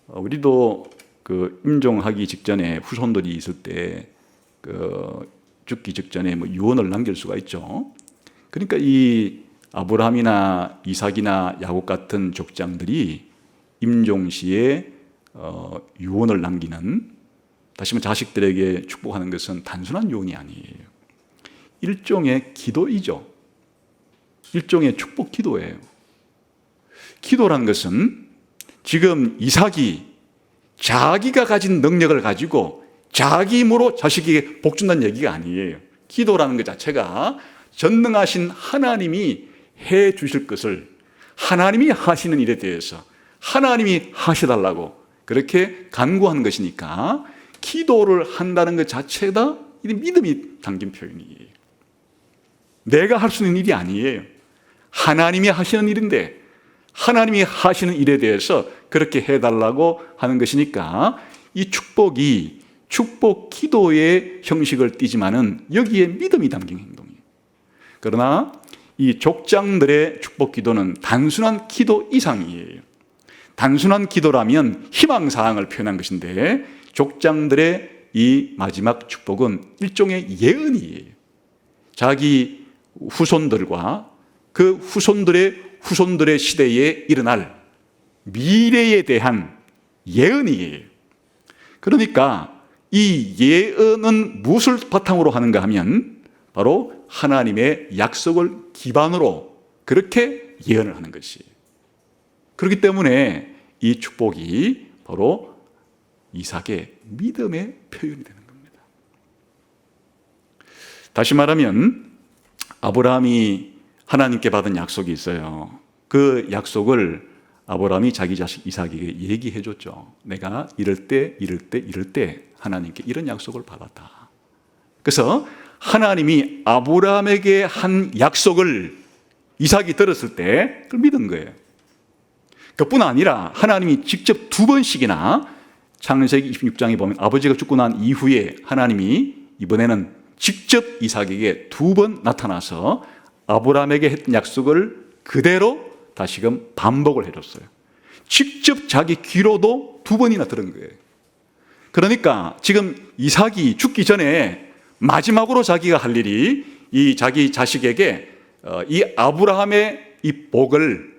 우리도 그 임종하기 직전에 후손들이 있을 때 죽기 직전에 유언을 남길 수가 있죠. 그러니까 이 아브라함이나 이삭이나 야곱 같은 족장들이 임종시에 유언을 남기는, 다시 말해 자식들에게 축복하는 것은 단순한 유언이 아니에요. 일종의 기도이죠. 일종의 축복 기도예요. 기도라는 것은 지금 이삭이 자기가 가진 능력을 가지고 자기 힘으로 자식에게 복 준다는 얘기가 아니에요. 기도라는 것 자체가 전능하신 하나님이 해 주실 것을 하나님이 하시는 일에 대해서 하나님이 하셔달라고 그렇게 간구하는 것이니까 기도를 한다는 것 자체가 믿음이 담긴 표현이에요. 내가 할 수 있는 일이 아니에요. 하나님이 하시는 일인데 하나님이 하시는 일에 대해서 그렇게 해달라고 하는 것이니까 이 축복이 축복 기도의 형식을 띠지만은 여기에 믿음이 담긴 행동이에요. 그러나 이 족장들의 축복 기도는 단순한 기도 이상이에요. 단순한 기도라면 희망사항을 표현한 것인데 족장들의 이 마지막 축복은 일종의 예언이에요. 자기 후손들과 그 후손들의 시대에 일어날 미래에 대한 예언이에요. 그러니까 이 예언은 무엇을 바탕으로 하는가 하면 바로 하나님의 약속을 기반으로 그렇게 예언을 하는 것이에요. 그렇기 때문에 이 축복이 바로 이삭의 믿음의 표현이 되는 겁니다. 다시 말하면 아브라함이 하나님께 받은 약속이 있어요. 그 약속을 아브라함이 자기 자식 이삭에게 얘기해 줬죠. 내가 이럴 때 하나님께 이런 약속을 받았다. 그래서 하나님이 아브라함에게 한 약속을 이삭이 들었을 때 그걸 믿은 거예요. 그뿐 아니라 하나님이 직접 2번씩이나 창세기 26장에 보면 아버지가 죽고 난 이후에 하나님이 이번에는 직접 이삭에게 2번 나타나서 아브라함에게 했던 약속을 그대로 다시금 반복을 해줬어요. 직접 자기 귀로도 2번이나 들은 거예요. 그러니까 지금 이삭이 죽기 전에 마지막으로 자기가 할 일이 이 자기 자식에게 이 아브라함의 이 복을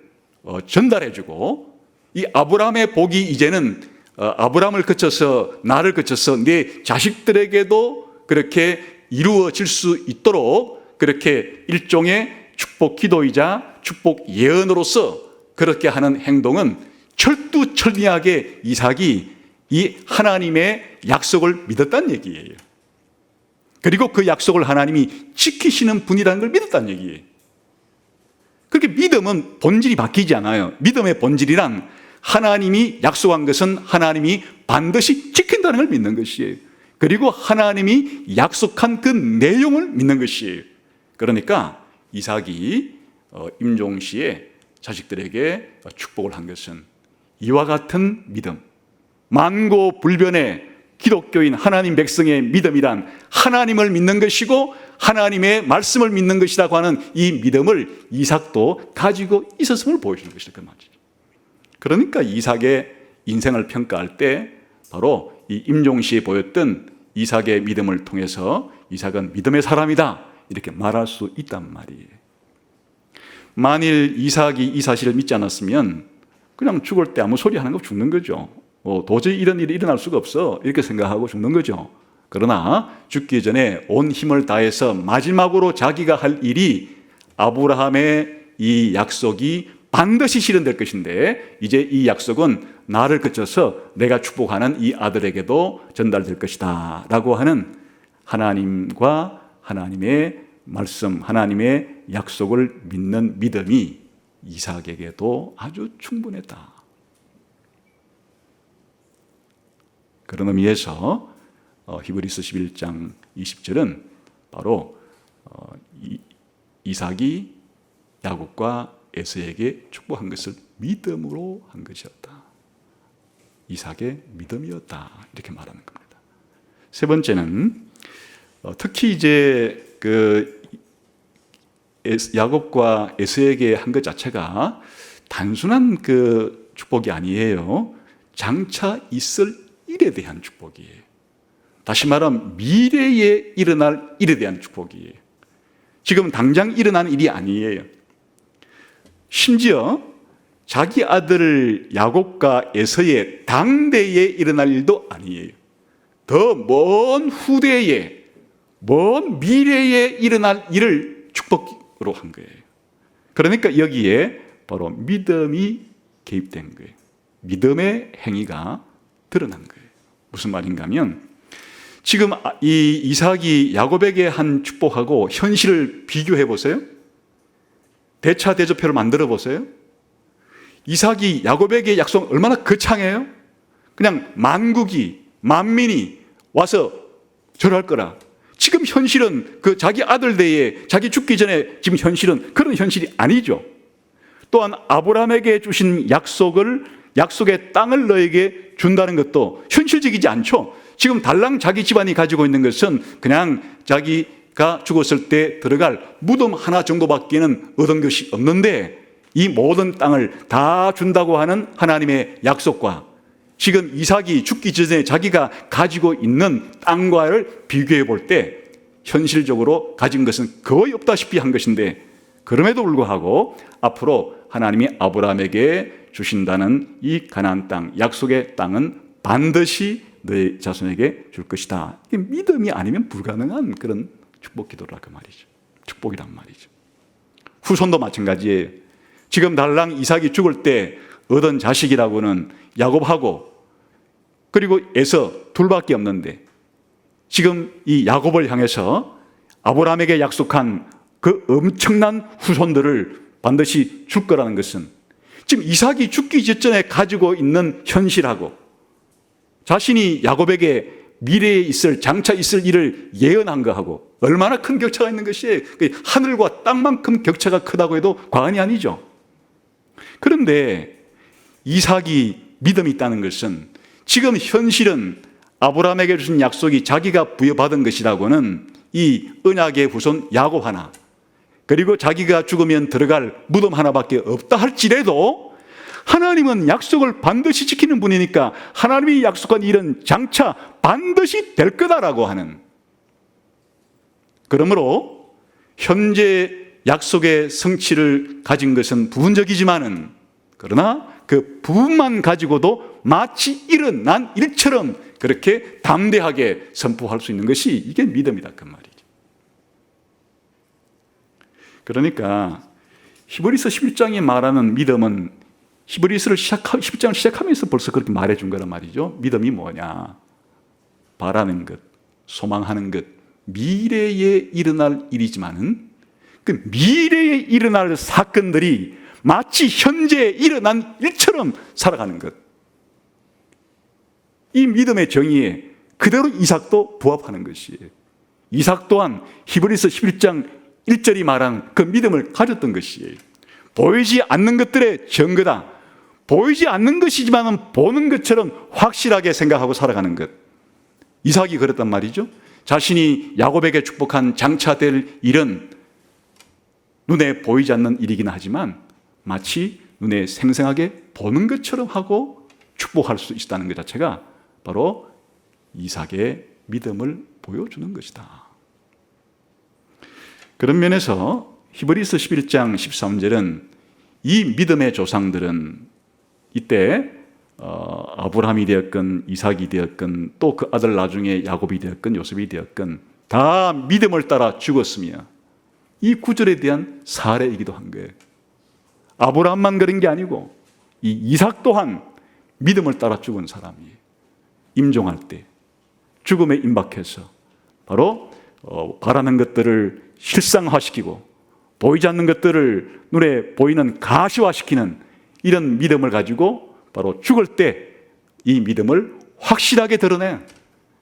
전달해주고, 이 아브라함의 복이 이제는 아브라함을 거쳐서 나를 거쳐서 내 자식들에게도 그렇게 이루어질 수 있도록 그렇게 일종의 축복 기도이자 축복 예언으로서 그렇게 하는 행동은 철두철미하게 이삭이 이 하나님의 약속을 믿었다는 얘기예요. 그리고 그 약속을 하나님이 지키시는 분이라는 걸 믿었다는 얘기예요. 그렇게 믿음은 본질이 바뀌지 않아요. 믿음의 본질이란 하나님이 약속한 것은 하나님이 반드시 지킨다는 걸 믿는 것이에요. 그리고 하나님이 약속한 그 내용을 믿는 것이에요. 그러니까 이삭이 임종시에 자식들에게 축복을 한 것은 이와 같은 믿음, 만고불변의 기독교인 하나님 백성의 믿음이란 하나님을 믿는 것이고 하나님의 말씀을 믿는 것이라고 하는 이 믿음을 이삭도 가지고 있었음을 보여주는 것이다, 그 말이죠. 그러니까 이삭의 인생을 평가할 때 바로 이 임종시에 보였던 이삭의 믿음을 통해서 이삭은 믿음의 사람이다 이렇게 말할 수 있단 말이에요. 만일 이삭이 이 사실을 믿지 않았으면 그냥 죽을 때 아무 소리 하는 거 죽는 거죠. 도저히 이런 일이 일어날 수가 없어 이렇게 생각하고 죽는 거죠. 그러나 죽기 전에 온 힘을 다해서 마지막으로 자기가 할 일이 아브라함의 이 약속이 반드시 실현될 것인데 이제 이 약속은 나를 거쳐서 내가 축복하는 이 아들에게도 전달될 것이다 라고 하는 하나님과 하나님의 말씀, 하나님의 약속을 믿는 믿음이 이삭에게도 아주 충분했다. 그런 의미에서 히브리서 11장 20절은 바로 이삭이 야곱과 에서에게 축복한 것을 믿음으로 한 것이었다. 이삭의 믿음이었다. 이렇게 말하는 겁니다. 세 번째는 특히 이제 야곱과 에서에게 한 것 자체가 단순한 그 축복이 아니에요. 장차 있을 일에 대한 축복이에요. 다시 말하면 미래에 일어날 일에 대한 축복이에요. 지금 당장 일어난 일이 아니에요. 심지어 자기 아들 야곱과 에서의 당대에 일어날 일도 아니에요. 더 먼 후대에, 먼 미래에 일어날 일을 축복으로 한 거예요. 그러니까 여기에 바로 믿음이 개입된 거예요. 믿음의 행위가 드러난 거예요. 무슨 말인가 하면 지금 이 이삭이 야곱에게 한 축복하고 현실을 비교해 보세요. 대차 대조표를 만들어 보세요. 이삭이 야곱에게 약속 얼마나 거창해요? 그냥 만국이, 만민이 와서 절할 거라. 지금 현실은 그 자기 아들 대에 자기 죽기 전에 지금 현실은 그런 현실이 아니죠. 또한 아브라함에게 주신 약속의 땅을 너에게 준다는 것도 현실적이지 않죠. 지금 달랑 자기 집안이 가지고 있는 것은 그냥 자기가 죽었을 때 들어갈 무덤 하나 정도밖에는 얻은 것이 없는데 이 모든 땅을 다 준다고 하는 하나님의 약속과 지금 이삭이 죽기 전에 자기가 가지고 있는 땅과를 비교해 볼 때 현실적으로 가진 것은 거의 없다시피 한 것인데 그럼에도 불구하고 앞으로 하나님이 아브라함에게 주신다는 이 가나안 땅, 약속의 땅은 반드시 너의 자손에게 줄 것이다. 이게 믿음이 아니면 불가능한 그런 축복 기도라고 말이죠. 축복이란 말이죠. 후손도 마찬가지예요. 지금 달랑 이삭이 죽을 때 얻은 자식이라고는 야곱하고 그리고 에서 둘밖에 없는데 지금 이 야곱을 향해서 아브라함에게 약속한 그 엄청난 후손들을 반드시 줄 거라는 것은 지금 이삭이 죽기 직전에 가지고 있는 현실하고 자신이 야곱에게 미래에 있을 장차 있을 일을 예언한 거하고 얼마나 큰 격차가 있는 것이에요. 하늘과 땅만큼 격차가 크다고 해도 과언이 아니죠. 그런데 이삭이 믿음이 있다는 것은 지금 현실은 아브라함에게 주신 약속이 자기가 부여받은 것이라고는 이 언약의 후손 야곱 하나, 그리고 자기가 죽으면 들어갈 무덤 하나밖에 없다 할지라도 하나님은 약속을 반드시 지키는 분이니까 하나님이 약속한 일은 장차 반드시 될 거다라고 하는, 그러므로 현재 약속의 성취를 가진 것은 부분적이지만은, 그러나 그 부분만 가지고도 마치 일어난 일처럼 그렇게 담대하게 선포할 수 있는 것이 이게 믿음이다 그 말이죠. 그러니까 히브리서 11장이 말하는 믿음은 히브리서를 11장을 시작하면서 벌써 그렇게 말해준 거란 말이죠. 믿음이 뭐냐? 바라는 것, 소망하는 것, 미래에 일어날 일이지만은 그 미래에 일어날 사건들이 마치 현재 일어난 일처럼 살아가는 것. 이 믿음의 정의에 그대로 이삭도 부합하는 것이에요. 이삭 또한 히브리서 11장 1절이 말한 그 믿음을 가졌던 것이에요. 보이지 않는 것들의 증거다. 보이지 않는 것이지만 보는 것처럼 확실하게 생각하고 살아가는 것. 이삭이 그랬단 말이죠. 자신이 야곱에게 축복한 장차 될 일은 눈에 보이지 않는 일이긴 하지만 마치 눈에 생생하게 보는 것처럼 하고 축복할 수 있다는 것 자체가 바로 이삭의 믿음을 보여주는 것이다. 그런 면에서 히브리서 11장 13절은 이 믿음의 조상들은 이때 아브라함이 되었건 이삭이 되었건 또 그 아들 나중에 야곱이 되었건 요셉이 되었건 다 믿음을 따라 죽었으며, 이 구절에 대한 사례이기도 한 거예요. 아브라함만 그런 게 아니고 이 이삭 또한 믿음을 따라 죽은 사람이에요. 임종할 때 죽음에 임박해서 바로 바라는 것들을 실상화시키고 보이지 않는 것들을 눈에 보이는 가시화시키는 이런 믿음을 가지고 바로 죽을 때 이 믿음을 확실하게 드러낸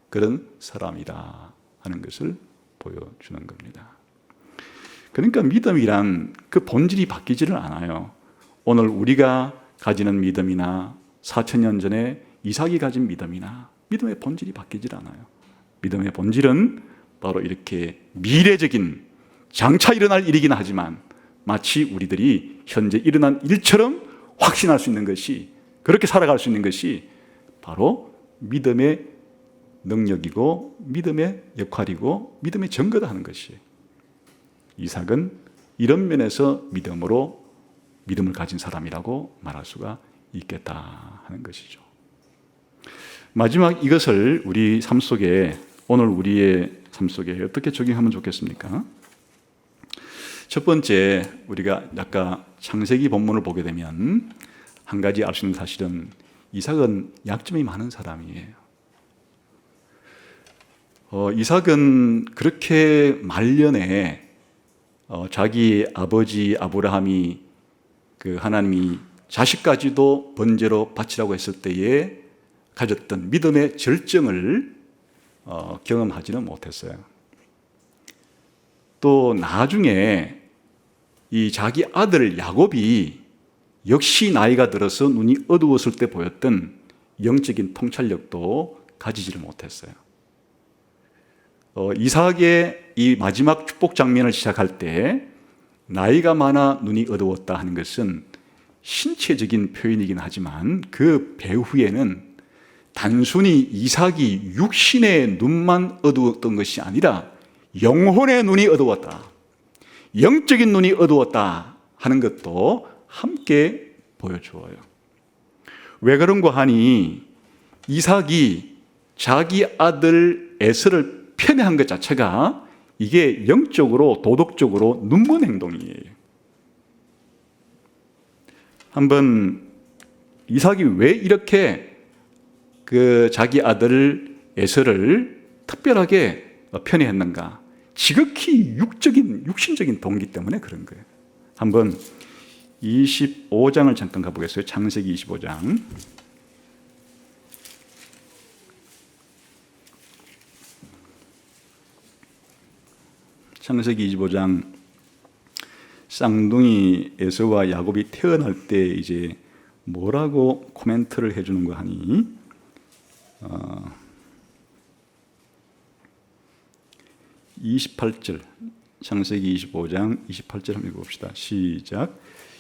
그런 사람이다 하는 것을 보여주는 겁니다. 그러니까 믿음이란 그 본질이 바뀌지를 않아요. 오늘 우리가 가지는 믿음이나 4,000년 전에 이삭이 가진 믿음이나 믿음의 본질이 바뀌질 않아요. 믿음의 본질은 바로 이렇게 미래적인 장차 일어날 일이긴 하지만 마치 우리들이 현재 일어난 일처럼 확신할 수 있는 것이, 그렇게 살아갈 수 있는 것이 바로 믿음의 능력이고 믿음의 역할이고 믿음의 증거다 하는 것이에요. 이삭은 이런 면에서 믿음을 가진 사람이라고 말할 수가 있겠다 하는 것이죠. 마지막 이것을 우리 삶 속에, 오늘 우리의 삶 속에 어떻게 적용하면 좋겠습니까? 첫 번째, 우리가 아까 창세기 본문을 보게 되면 한 가지 알 수 있는 사실은 이삭은 약점이 많은 사람이에요. 이삭은 그렇게 말년에 자기 아버지 아브라함이 그 하나님이 자식까지도 번제로 바치라고 했을 때에 가졌던 믿음의 절정을 경험하지는 못했어요. 또 나중에 이 자기 아들 야곱이 역시 나이가 들어서 눈이 어두웠을 때 보였던 영적인 통찰력도 가지지를 못했어요. 이삭의 이 마지막 축복 장면을 시작할 때 나이가 많아 눈이 어두웠다 하는 것은 신체적인 표현이긴 하지만 그 배후에는 단순히 이삭이 육신의 눈만 어두웠던 것이 아니라 영혼의 눈이 어두웠다, 영적인 눈이 어두웠다 하는 것도 함께 보여주어요. 왜 그런가 하니 이삭이 자기 아들 에서를 편애한 것 자체가 이게 영적으로 도덕적으로 눈먼 행동이에요. 한번 이삭이 왜 이렇게 그 자기 아들 에서를 특별하게 편애했는가? 지극히 육신적인 동기 때문에 그런 거예요. 한번 25장을 잠깐 가보겠어요. 창세기 25장. 창세기 25장 쌍둥이 에서와 야곱이 태어날 때 이제 뭐라고 코멘트를 해주는 거 하니 28절, 창세기 25장 28절 한번 읽어봅시다. 시작.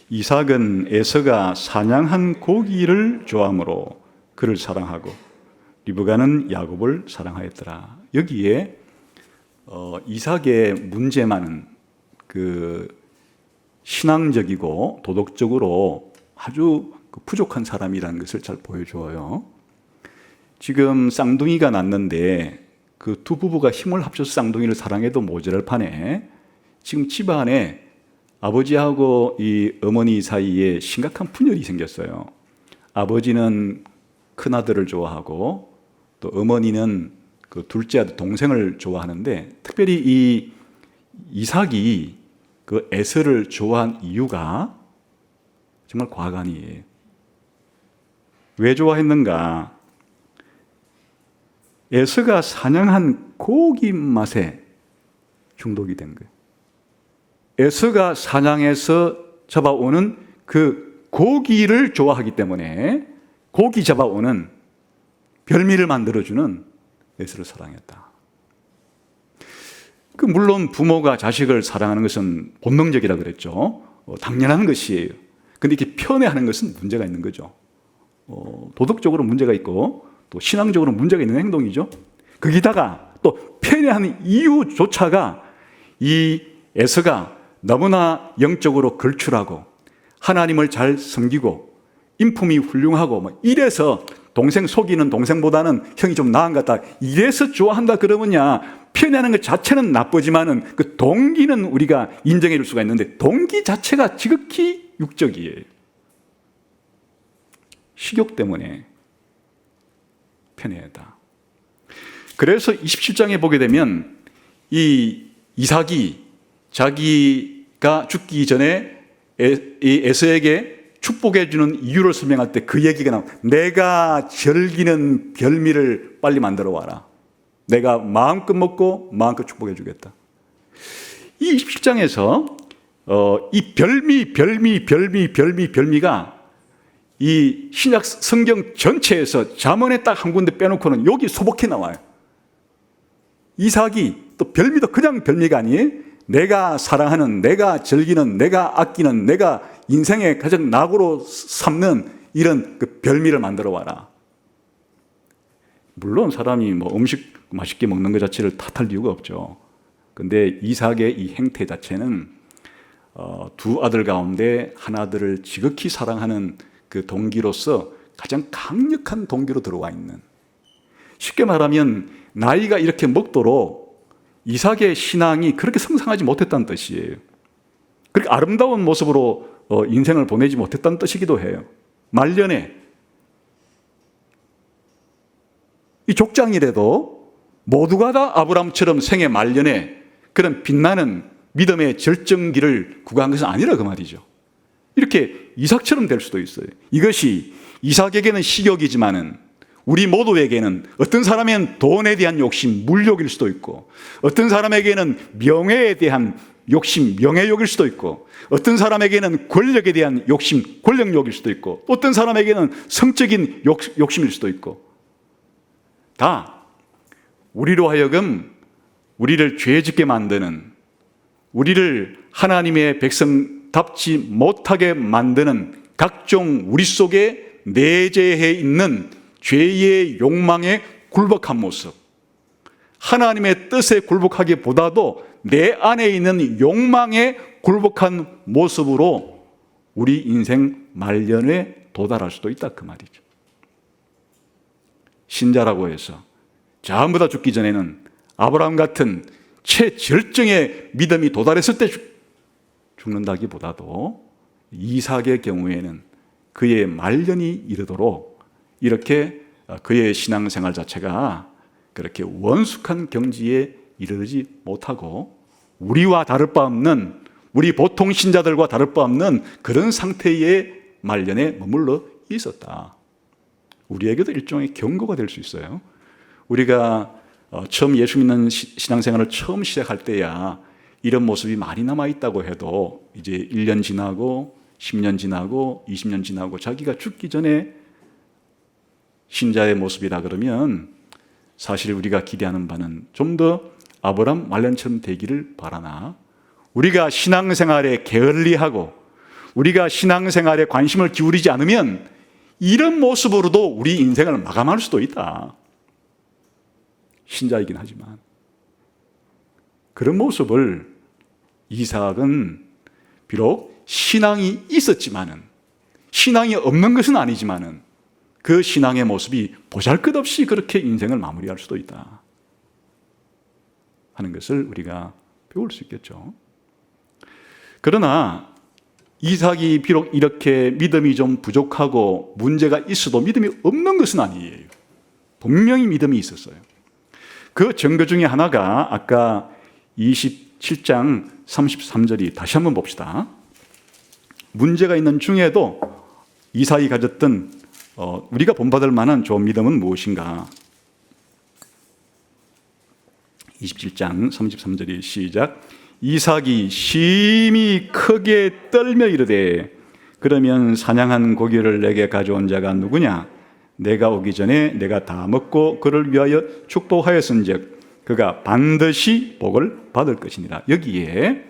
이삭은 에서가 사냥한 고기를 좋아하므로 그를 사랑하고 리브가는 야곱을 사랑하였더라. 여기에 이삭의 문제만은 그 신앙적이고 도덕적으로 아주 부족한 사람이라는 것을 잘 보여줘요. 지금 쌍둥이가 났는데 그 두 부부가 힘을 합쳐서 쌍둥이를 사랑해도 모자랄 판에 지금 집안에 아버지하고 이 어머니 사이에 심각한 분열이 생겼어요. 아버지는 큰아들을 좋아하고 또 어머니는 그 둘째 아들 동생을 좋아하는데, 특별히 이 이삭이 그 에서를 좋아한 이유가 정말 과간이에요. 왜 좋아했는가? 에서가 사냥한 고기 맛에 중독이 된 거예요. 에서가 사냥해서 잡아오는 그 고기를 좋아하기 때문에 고기 잡아오는 별미를 만들어주는 에서를 사랑했다. 물론 부모가 자식을 사랑하는 것은 본능적이라 그랬죠. 당연한 것이에요. 근데 이렇게 편애하는 것은 문제가 있는 거죠. 도덕적으로 문제가 있고 또 신앙적으로 문제가 있는 행동이죠. 거기다가 또 편애하는 이유조차가 이 에서가 너무나 영적으로 걸출하고 하나님을 잘 섬기고 인품이 훌륭하고 이래서 동생 속이는 동생보다는 형이 좀 나은 것 같다, 이래서 좋아한다 그러면야, 편애하는 것 자체는 나쁘지만은 그 동기는 우리가 인정해 줄 수가 있는데 동기 자체가 지극히 육적이에요. 식욕 때문에 편애했다. 그래서 27장에 보게 되면 이 이삭이 자기가 죽기 전에 에서에게 축복해 주는 이유를 설명할 때 그 얘기가 나옵니다. 내가 즐기는 별미를 빨리 만들어 와라. 내가 마음껏 먹고 마음껏 축복해 주겠다. 이 27장에서 이 별미가 이 신약 성경 전체에서 잠언에 딱 한 군데 빼놓고는 여기 소복해 나와요. 이삭이 또 별미도 그냥 별미가 아니에요. 내가 사랑하는, 내가 즐기는, 내가 아끼는, 내가 인생의 가장 낙으로 삼는 이런 그 별미를 만들어 와라. 물론 사람이 음식 맛있게 먹는 것 자체를 탓할 이유가 없죠. 근데 이삭의 이 행태 자체는 두 아들 가운데 하나들을 지극히 사랑하는 그 동기로서 가장 강력한 동기로 들어와 있는, 쉽게 말하면 나이가 이렇게 먹도록 이삭의 신앙이 그렇게 성장하지 못했다는 뜻이에요. 그렇게 아름다운 모습으로 인생을 보내지 못했다는 뜻이기도 해요. 말년에 이 족장이라도 모두가 다 아브라함처럼 생애 말년에 그런 빛나는 믿음의 절정기를 구가한 것은 아니라 그 말이죠. 이렇게 이삭처럼 될 수도 있어요. 이것이 이삭에게는 식욕이지만은 우리 모두에게는, 어떤 사람에게는 돈에 대한 욕심, 물욕일 수도 있고, 어떤 사람에게는 명예에 대한 욕심, 명예욕일 수도 있고, 어떤 사람에게는 권력에 대한 욕심, 권력욕일 수도 있고, 어떤 사람에게는 성적인 욕심일 수도 있고, 다 우리로 하여금 우리를 죄짓게 만드는, 우리를 하나님의 백성답지 못하게 만드는 각종 우리 속에 내재해 있는 죄의 욕망에 굴복한 모습, 하나님의 뜻에 굴복하기보다도 내 안에 있는 욕망에 굴복한 모습으로 우리 인생 말년에 도달할 수도 있다 그 말이죠. 신자라고 해서 전부 다 죽기 전에는 아브라함 같은 최절정의 믿음이 도달했을 때 죽는다기보다도 이삭의 경우에는 그의 말년이 이르도록 이렇게 그의 신앙생활 자체가 그렇게 원숙한 경지에 이르지 못하고 우리와 다를 바 없는, 우리 보통 신자들과 다를 바 없는 그런 상태의 말년에 머물러 있었다. 우리에게도 일종의 경고가 될 수 있어요. 우리가 처음 예수 믿는 신앙생활을 처음 시작할 때야 이런 모습이 많이 남아있다고 해도 이제 1년 지나고 10년 지나고 20년 지나고 자기가 죽기 전에 신자의 모습이라 그러면 사실 우리가 기대하는 바는 좀 더 아브라함 말년처럼 되기를 바라나, 우리가 신앙생활에 게을리하고 우리가 신앙생활에 관심을 기울이지 않으면 이런 모습으로도 우리 인생을 마감할 수도 있다. 신자이긴 하지만 그런 모습을 이삭은 비록 신앙이 있었지만은, 신앙이 없는 것은 아니지만은 그 신앙의 모습이 보잘것없이 그렇게 인생을 마무리할 수도 있다 하는 것을 우리가 배울 수 있겠죠. 그러나 이삭이 비록 이렇게 믿음이 좀 부족하고 문제가 있어도 믿음이 없는 것은 아니에요. 분명히 믿음이 있었어요. 그 증거 중에 하나가 아까 27장 33절이 다시 한번 봅시다. 문제가 있는 중에도 이삭이 가졌던 우리가 본받을 만한 좋은 믿음은 무엇인가? 27장 33절이 시작. 이삭이 심히 크게 떨며 이르되 그러면 사냥한 고기를 내게 가져온 자가 누구냐? 내가 오기 전에 내가 다 먹고 그를 위하여 축복하였은즉 그가 반드시 복을 받을 것이니라. 여기에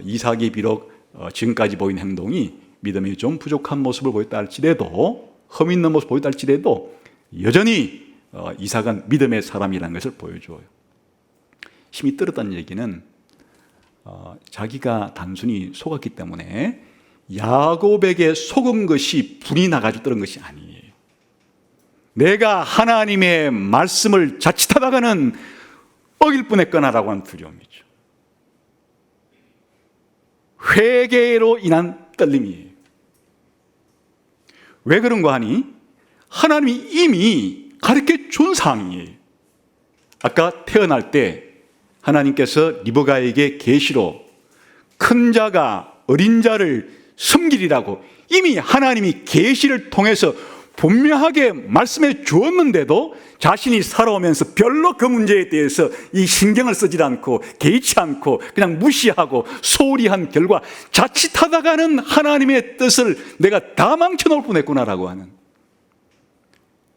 이삭이 비록 지금까지 보인 행동이 믿음이 좀 부족한 모습을 보였다 할지라도, 흠 있는 모습을 보였다 할지라도 여전히 이삭은 믿음의 사람이라는 것을 보여줘요. 힘이 떨었다는 얘기는 자기가 단순히 속았기 때문에 야곱에게 속은 것이 불이 나가지고 떨은 것이 아니에요. 내가 하나님의 말씀을 자칫하다가는 어길 뻔했거나라고 하는 두려움이죠. 회개로 인한 떨림이에요. 왜 그런가 하니 하나님이 이미 가르쳐 준 사항이에요. 아까 태어날 때 하나님께서 리브가에게 계시로 큰 자가 어린 자를 섬기리라고 이미 하나님이 계시를 통해서 분명하게 말씀해 주었는데도 자신이 살아오면서 별로 그 문제에 대해서 이 신경을 쓰지 않고 개의치 않고 그냥 무시하고 소홀히 한 결과 자칫하다가는 하나님의 뜻을 내가 다 망쳐놓을 뻔했구나라고 하는,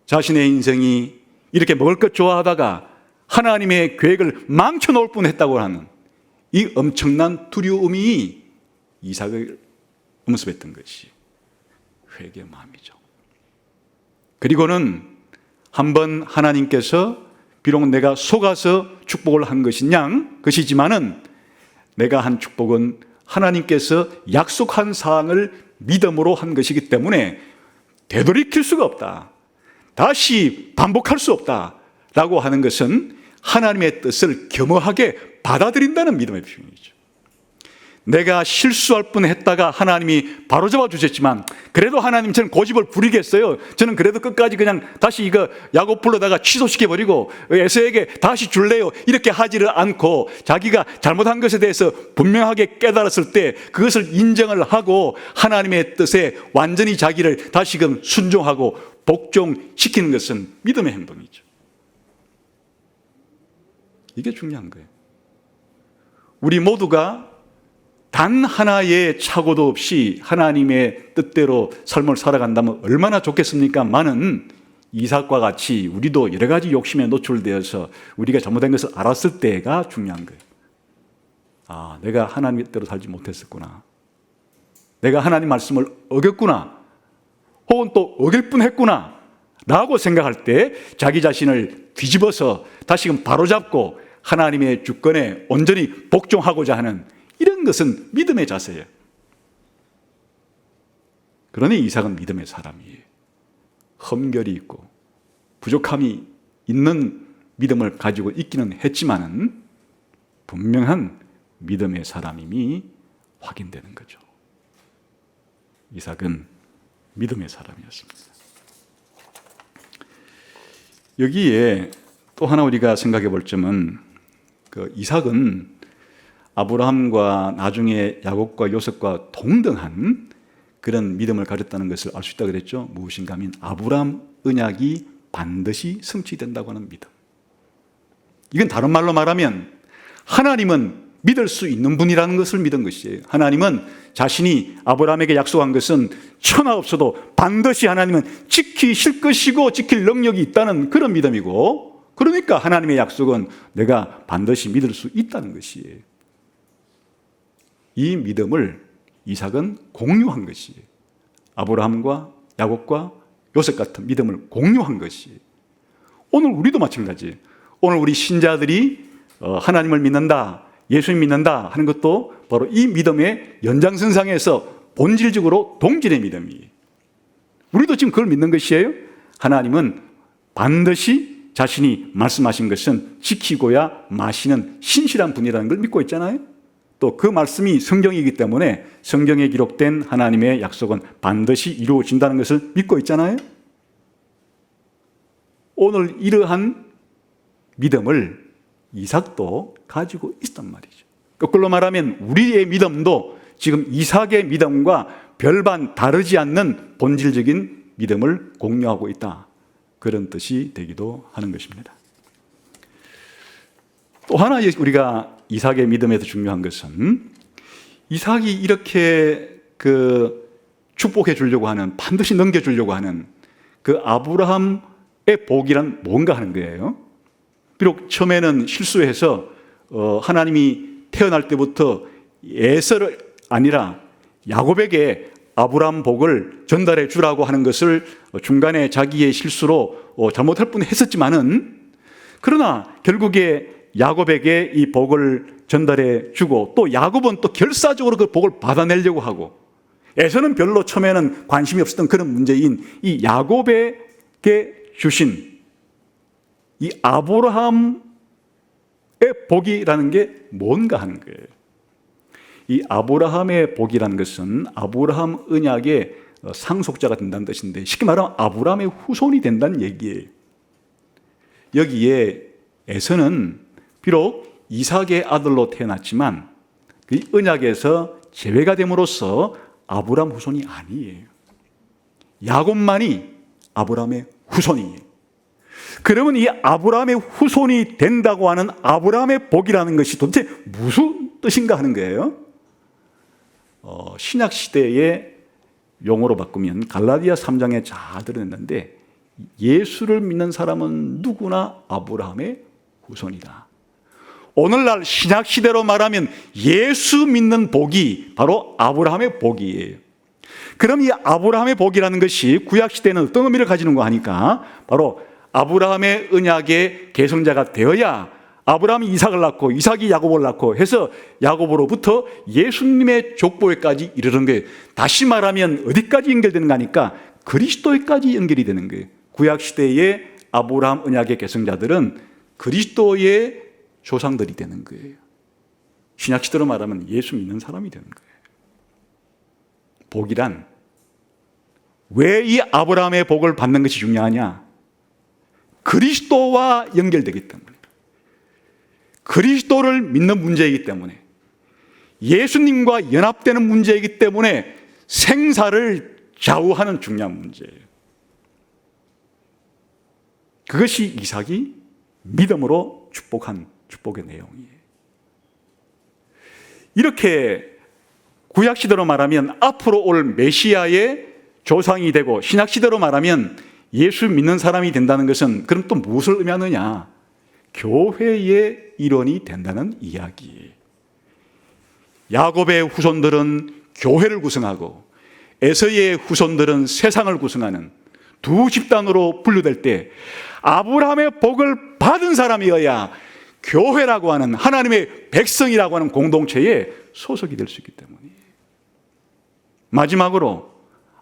자신의 인생이 이렇게 먹을 것 좋아하다가 하나님의 계획을 망쳐놓을 뻔했다고 하는 이 엄청난 두려움이 이삭을 음습했던 것이 회개의 마음이죠. 그리고는 한번 하나님께서 비록 내가 속아서 축복을 한 것이지만은 내가 한 축복은 하나님께서 약속한 사항을 믿음으로 한 것이기 때문에 되돌이킬 수가 없다, 다시 반복할 수 없다라고 하는 것은 하나님의 뜻을 겸허하게 받아들인다는 믿음의 표현이죠. 내가 실수할 뻔했다가 하나님이 바로잡아 주셨지만 그래도 하나님 저는 고집을 부리겠어요. 저는 그래도 끝까지 그냥 다시 이거 야곱 불러다가 취소시켜버리고 에서에게 다시 줄래요, 이렇게 하지를 않고 자기가 잘못한 것에 대해서 분명하게 깨달았을 때 그것을 인정을 하고 하나님의 뜻에 완전히 자기를 다시금 순종하고 복종시키는 것은 믿음의 행동이죠. 이게 중요한 거예요. 우리 모두가 단 하나의 착오도 없이 하나님의 뜻대로 삶을 살아간다면 얼마나 좋겠습니까? 많은 이삭과 같이 우리도 여러 가지 욕심에 노출되어서 우리가 잘못된 것을 알았을 때가 중요한 거예요. 아, 내가 하나님의 뜻대로 살지 못했었구나, 내가 하나님 말씀을 어겼구나, 혹은 또 어길 뻔했구나 라고 생각할 때 자기 자신을 뒤집어서 다시금 바로잡고 하나님의 주권에 온전히 복종하고자 하는 이런 것은 믿음의 자세예요. 그러니 이삭은 믿음의 사람이에요. 험결이 있고 부족함이 있는 믿음을 가지고 있기는 했지만은 분명한 믿음의 사람임이 확인되는 거죠. 이삭은 믿음의 사람이었습니다. 여기에 또 하나 우리가 생각해 볼 점은 이삭은 아브라함과 나중에 야곱과 요셉과 동등한 그런 믿음을 가졌다는 것을 알 수 있다고 그랬죠. 무엇인가 하면 아브라함 언약이 반드시 성취된다고 하는 믿음. 이건 다른 말로 말하면 하나님은 믿을 수 있는 분이라는 것을 믿은 것이에요. 하나님은 자신이 아브라함에게 약속한 것은 천하 없어도 반드시 하나님은 지키실 것이고 지킬 능력이 있다는 그런 믿음이고, 그러니까 하나님의 약속은 내가 반드시 믿을 수 있다는 것이에요. 이 믿음을 이삭은 공유한 것이에요. 아브라함과 야곱과 요셉 같은 믿음을 공유한 것이에요. 오늘 우리도 마찬가지예요. 오늘 우리 신자들이 하나님을 믿는다, 예수님 믿는다 하는 것도 바로 이 믿음의 연장선상에서 본질적으로 동질의 믿음이에요. 우리도 지금 그걸 믿는 것이에요. 하나님은 반드시 자신이 말씀하신 것은 지키고야 마시는 신실한 분이라는 걸 믿고 있잖아요. 또 그 말씀이 성경이기 때문에 성경에 기록된 하나님의 약속은 반드시 이루어진다는 것을 믿고 있잖아요. 오늘 이러한 믿음을 이삭도 가지고 있단 말이죠. 거꾸로 말하면 우리의 믿음도 지금 이삭의 믿음과 별반 다르지 않는 본질적인 믿음을 공유하고 있다, 그런 뜻이 되기도 하는 것입니다. 또 하나 우리가 이삭의 믿음에서 중요한 것은, 이삭이 이렇게 축복해 주려고 하는, 반드시 넘겨주려고 하는 그 아브라함의 복이란 뭔가 하는 거예요. 비록 처음에는 실수해서 하나님이 태어날 때부터 에서를 아니라 야곱에게 아브라함 복을 전달해 주라고 하는 것을 중간에 자기의 실수로 잘못할 뻔했었지만은, 그러나 결국에 야곱에게 이 복을 전달해 주고, 또 야곱은 또 결사적으로 그 복을 받아내려고 하고, 에서는 별로 처음에는 관심이 없었던 그런 문제인 이 야곱에게 주신 이 아브라함의 복이라는 게 뭔가 하는 거예요. 이 아브라함의 복이라는 것은 아브라함 언약의 상속자가 된다는 뜻인데, 쉽게 말하면 아브라함의 후손이 된다는 얘기예요. 여기에 에서는 비록 이삭의 아들로 태어났지만 그 언약에서 제외가 됨으로써 아브라함 후손이 아니에요. 야곱만이 아브라함의 후손이에요. 그러면 이 아브라함의 후손이 된다고 하는 아브라함의 복이라는 것이 도대체 무슨 뜻인가 하는 거예요. 신약 시대의 용어로 바꾸면 갈라디아 3장에 잘 드러냈는데, 예수를 믿는 사람은 누구나 아브라함의 후손이다. 오늘날 신약 시대로 말하면 예수 믿는 복이 바로 아브라함의 복이에요. 그럼 이 아브라함의 복이라는 것이 구약 시대는 어떤 의미를 가지는 거 하니까, 바로 아브라함의 언약의 계승자가 되어야 아브라함이 이삭을 낳고 이삭이 야곱을 낳고 해서 야곱으로부터 예수님의 족보에까지 이르는 거예요. 다시 말하면 어디까지 연결되는 거니까 그리스도에까지 연결이 되는 거예요. 구약 시대의 아브라함 언약의 계승자들은 그리스도의 조상들이 되는 거예요. 신약 시대로 말하면 예수 믿는 사람이 되는 거예요. 복이란, 왜 이 아브라함의 복을 받는 것이 중요하냐? 그리스도와 연결되기 때문에, 그리스도를 믿는 문제이기 때문에, 예수님과 연합되는 문제이기 때문에 생사를 좌우하는 중요한 문제예요. 그것이 이삭이 믿음으로 축복한 축복의 내용이에요. 이렇게 구약시대로 말하면 앞으로 올 메시아의 조상이 되고, 신약시대로 말하면 예수 믿는 사람이 된다는 것은 그럼 또 무엇을 의미하느냐? 교회의 일원이 된다는 이야기예요. 야곱의 후손들은 교회를 구성하고 에서의 후손들은 세상을 구성하는 두 집단으로 분류될 때, 아브라함의 복을 받은 사람이어야 교회라고 하는 하나님의 백성이라고 하는 공동체에 소속이 될 수 있기 때문이에요. 마지막으로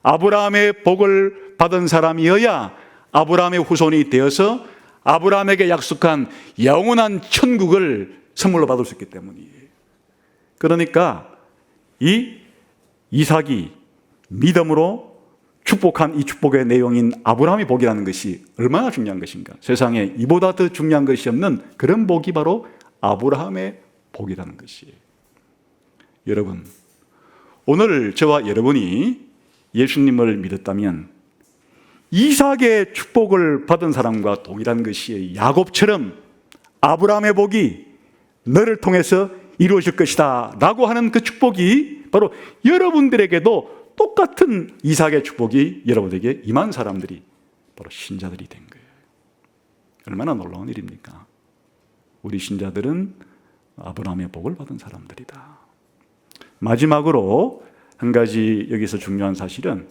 아브라함의 복을 받은 사람이어야 아브라함의 후손이 되어서 아브라함에게 약속한 영원한 천국을 선물로 받을 수 있기 때문이에요. 그러니까 이 이삭이 믿음으로 축복한 이 축복의 내용인 아브라함의 복이라는 것이 얼마나 중요한 것인가. 세상에 이보다 더 중요한 것이 없는 그런 복이 바로 아브라함의 복이라는 것이에요. 여러분, 오늘 저와 여러분이 예수님을 믿었다면 이삭의 축복을 받은 사람과 동일한 것이에요. 야곱처럼 아브라함의 복이 너를 통해서 이루어질 것이다 라고 하는 그 축복이 바로 여러분들에게도 똑같은 이삭의 축복이 여러분에게 임한 사람들이 바로 신자들이 된 거예요. 얼마나 놀라운 일입니까? 우리 신자들은 아브라함의 복을 받은 사람들이다. 마지막으로 한 가지 여기서 중요한 사실은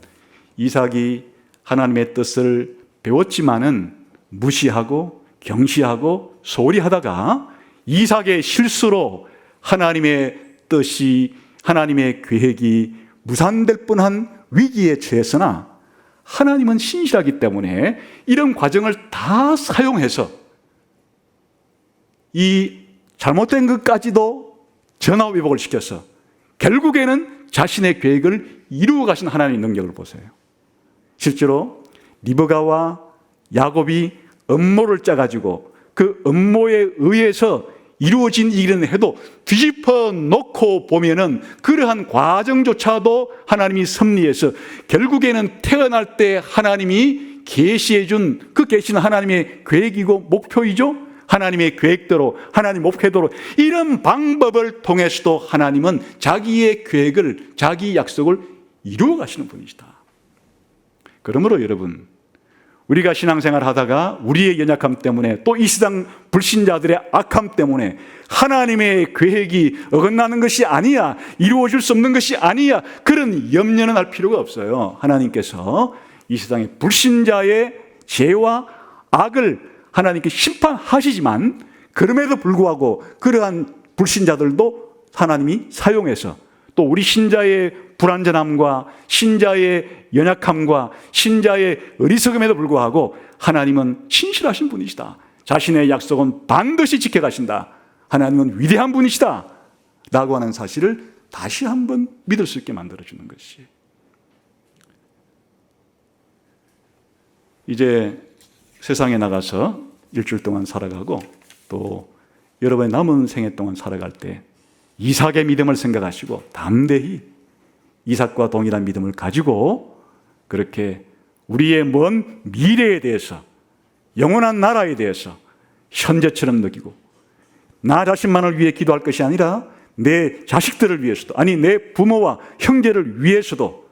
이삭이 하나님의 뜻을 배웠지만은 무시하고 경시하고 소홀히 하다가 이삭의 실수로 하나님의 뜻이, 하나님의 계획이 무산될 뻔한 위기에 처했으나 하나님은 신실하기 때문에 이런 과정을 다 사용해서 이 잘못된 것까지도 전화위복을 시켜서 결국에는 자신의 계획을 이루어 가신 하나님의 능력을 보세요. 실제로 리브가와 야곱이 음모를 짜가지고 그 음모에 의해서 이루어진 일은 해도 뒤집어 놓고 보면은 그러한 과정조차도 하나님이 섭리해서 결국에는 태어날 때 하나님이 계시해 준 그 계시는 하나님의 계획이고 목표이죠. 하나님의 계획대로, 하나님 목표대로 이런 방법을 통해서도 하나님은 자기의 계획을, 자기 약속을 이루어 가시는 분이시다. 그러므로 여러분, 우리가 신앙생활 하다가 우리의 연약함 때문에 또 이 세상 불신자들의 악함 때문에 하나님의 계획이 어긋나는 것이 아니야, 이루어질 수 없는 것이 아니야, 그런 염려는 할 필요가 없어요. 하나님께서 이 세상의 불신자의 죄와 악을 하나님께 심판하시지만 그럼에도 불구하고 그러한 불신자들도 하나님이 사용해서 또 우리 신자의 불완전함과 신자의 연약함과 신자의 어리석음에도 불구하고 하나님은 신실하신 분이시다. 자신의 약속은 반드시 지켜가신다. 하나님은 위대한 분이시다 라고 하는 사실을 다시 한번 믿을 수 있게 만들어주는 것이, 이제 세상에 나가서 일주일 동안 살아가고 또 여러분의 남은 생애 동안 살아갈 때 이삭의 믿음을 생각하시고 담대히 이삭과 동일한 믿음을 가지고 그렇게 우리의 먼 미래에 대해서, 영원한 나라에 대해서 현재처럼 느끼고 나 자신만을 위해 기도할 것이 아니라 내 자식들을 위해서도, 아니 내 부모와 형제를 위해서도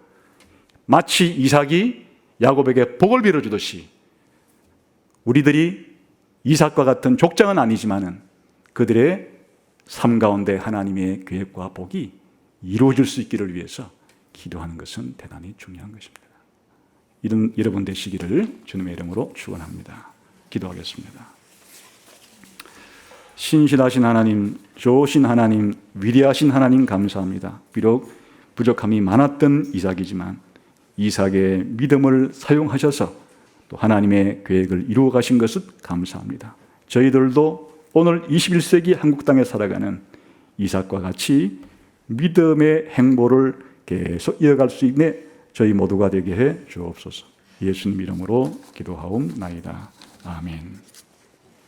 마치 이삭이 야곱에게 복을 빌어주듯이 우리들이 이삭과 같은 족장은 아니지만은 그들의 삶 가운데 하나님의 계획과 복이 이루어질 수 있기를 위해서 기도하는 것은 대단히 중요한 것입니다. 이런 여러분 되시기를 주님의 이름으로 축원합니다. 기도하겠습니다. 신실하신 하나님, 좋으신 하나님, 위대하신 하나님 감사합니다. 비록 부족함이 많았던 이삭이지만 이삭의 믿음을 사용하셔서 또 하나님의 계획을 이루어 가신 것을 감사합니다. 저희들도 오늘 21세기 한국 땅에 살아가는 이삭과 같이 믿음의 행보를 계속 이어갈 수 있는 저희 모두가 되게 해 주옵소서. 예수님 이름으로 기도하옵나이다. 아멘.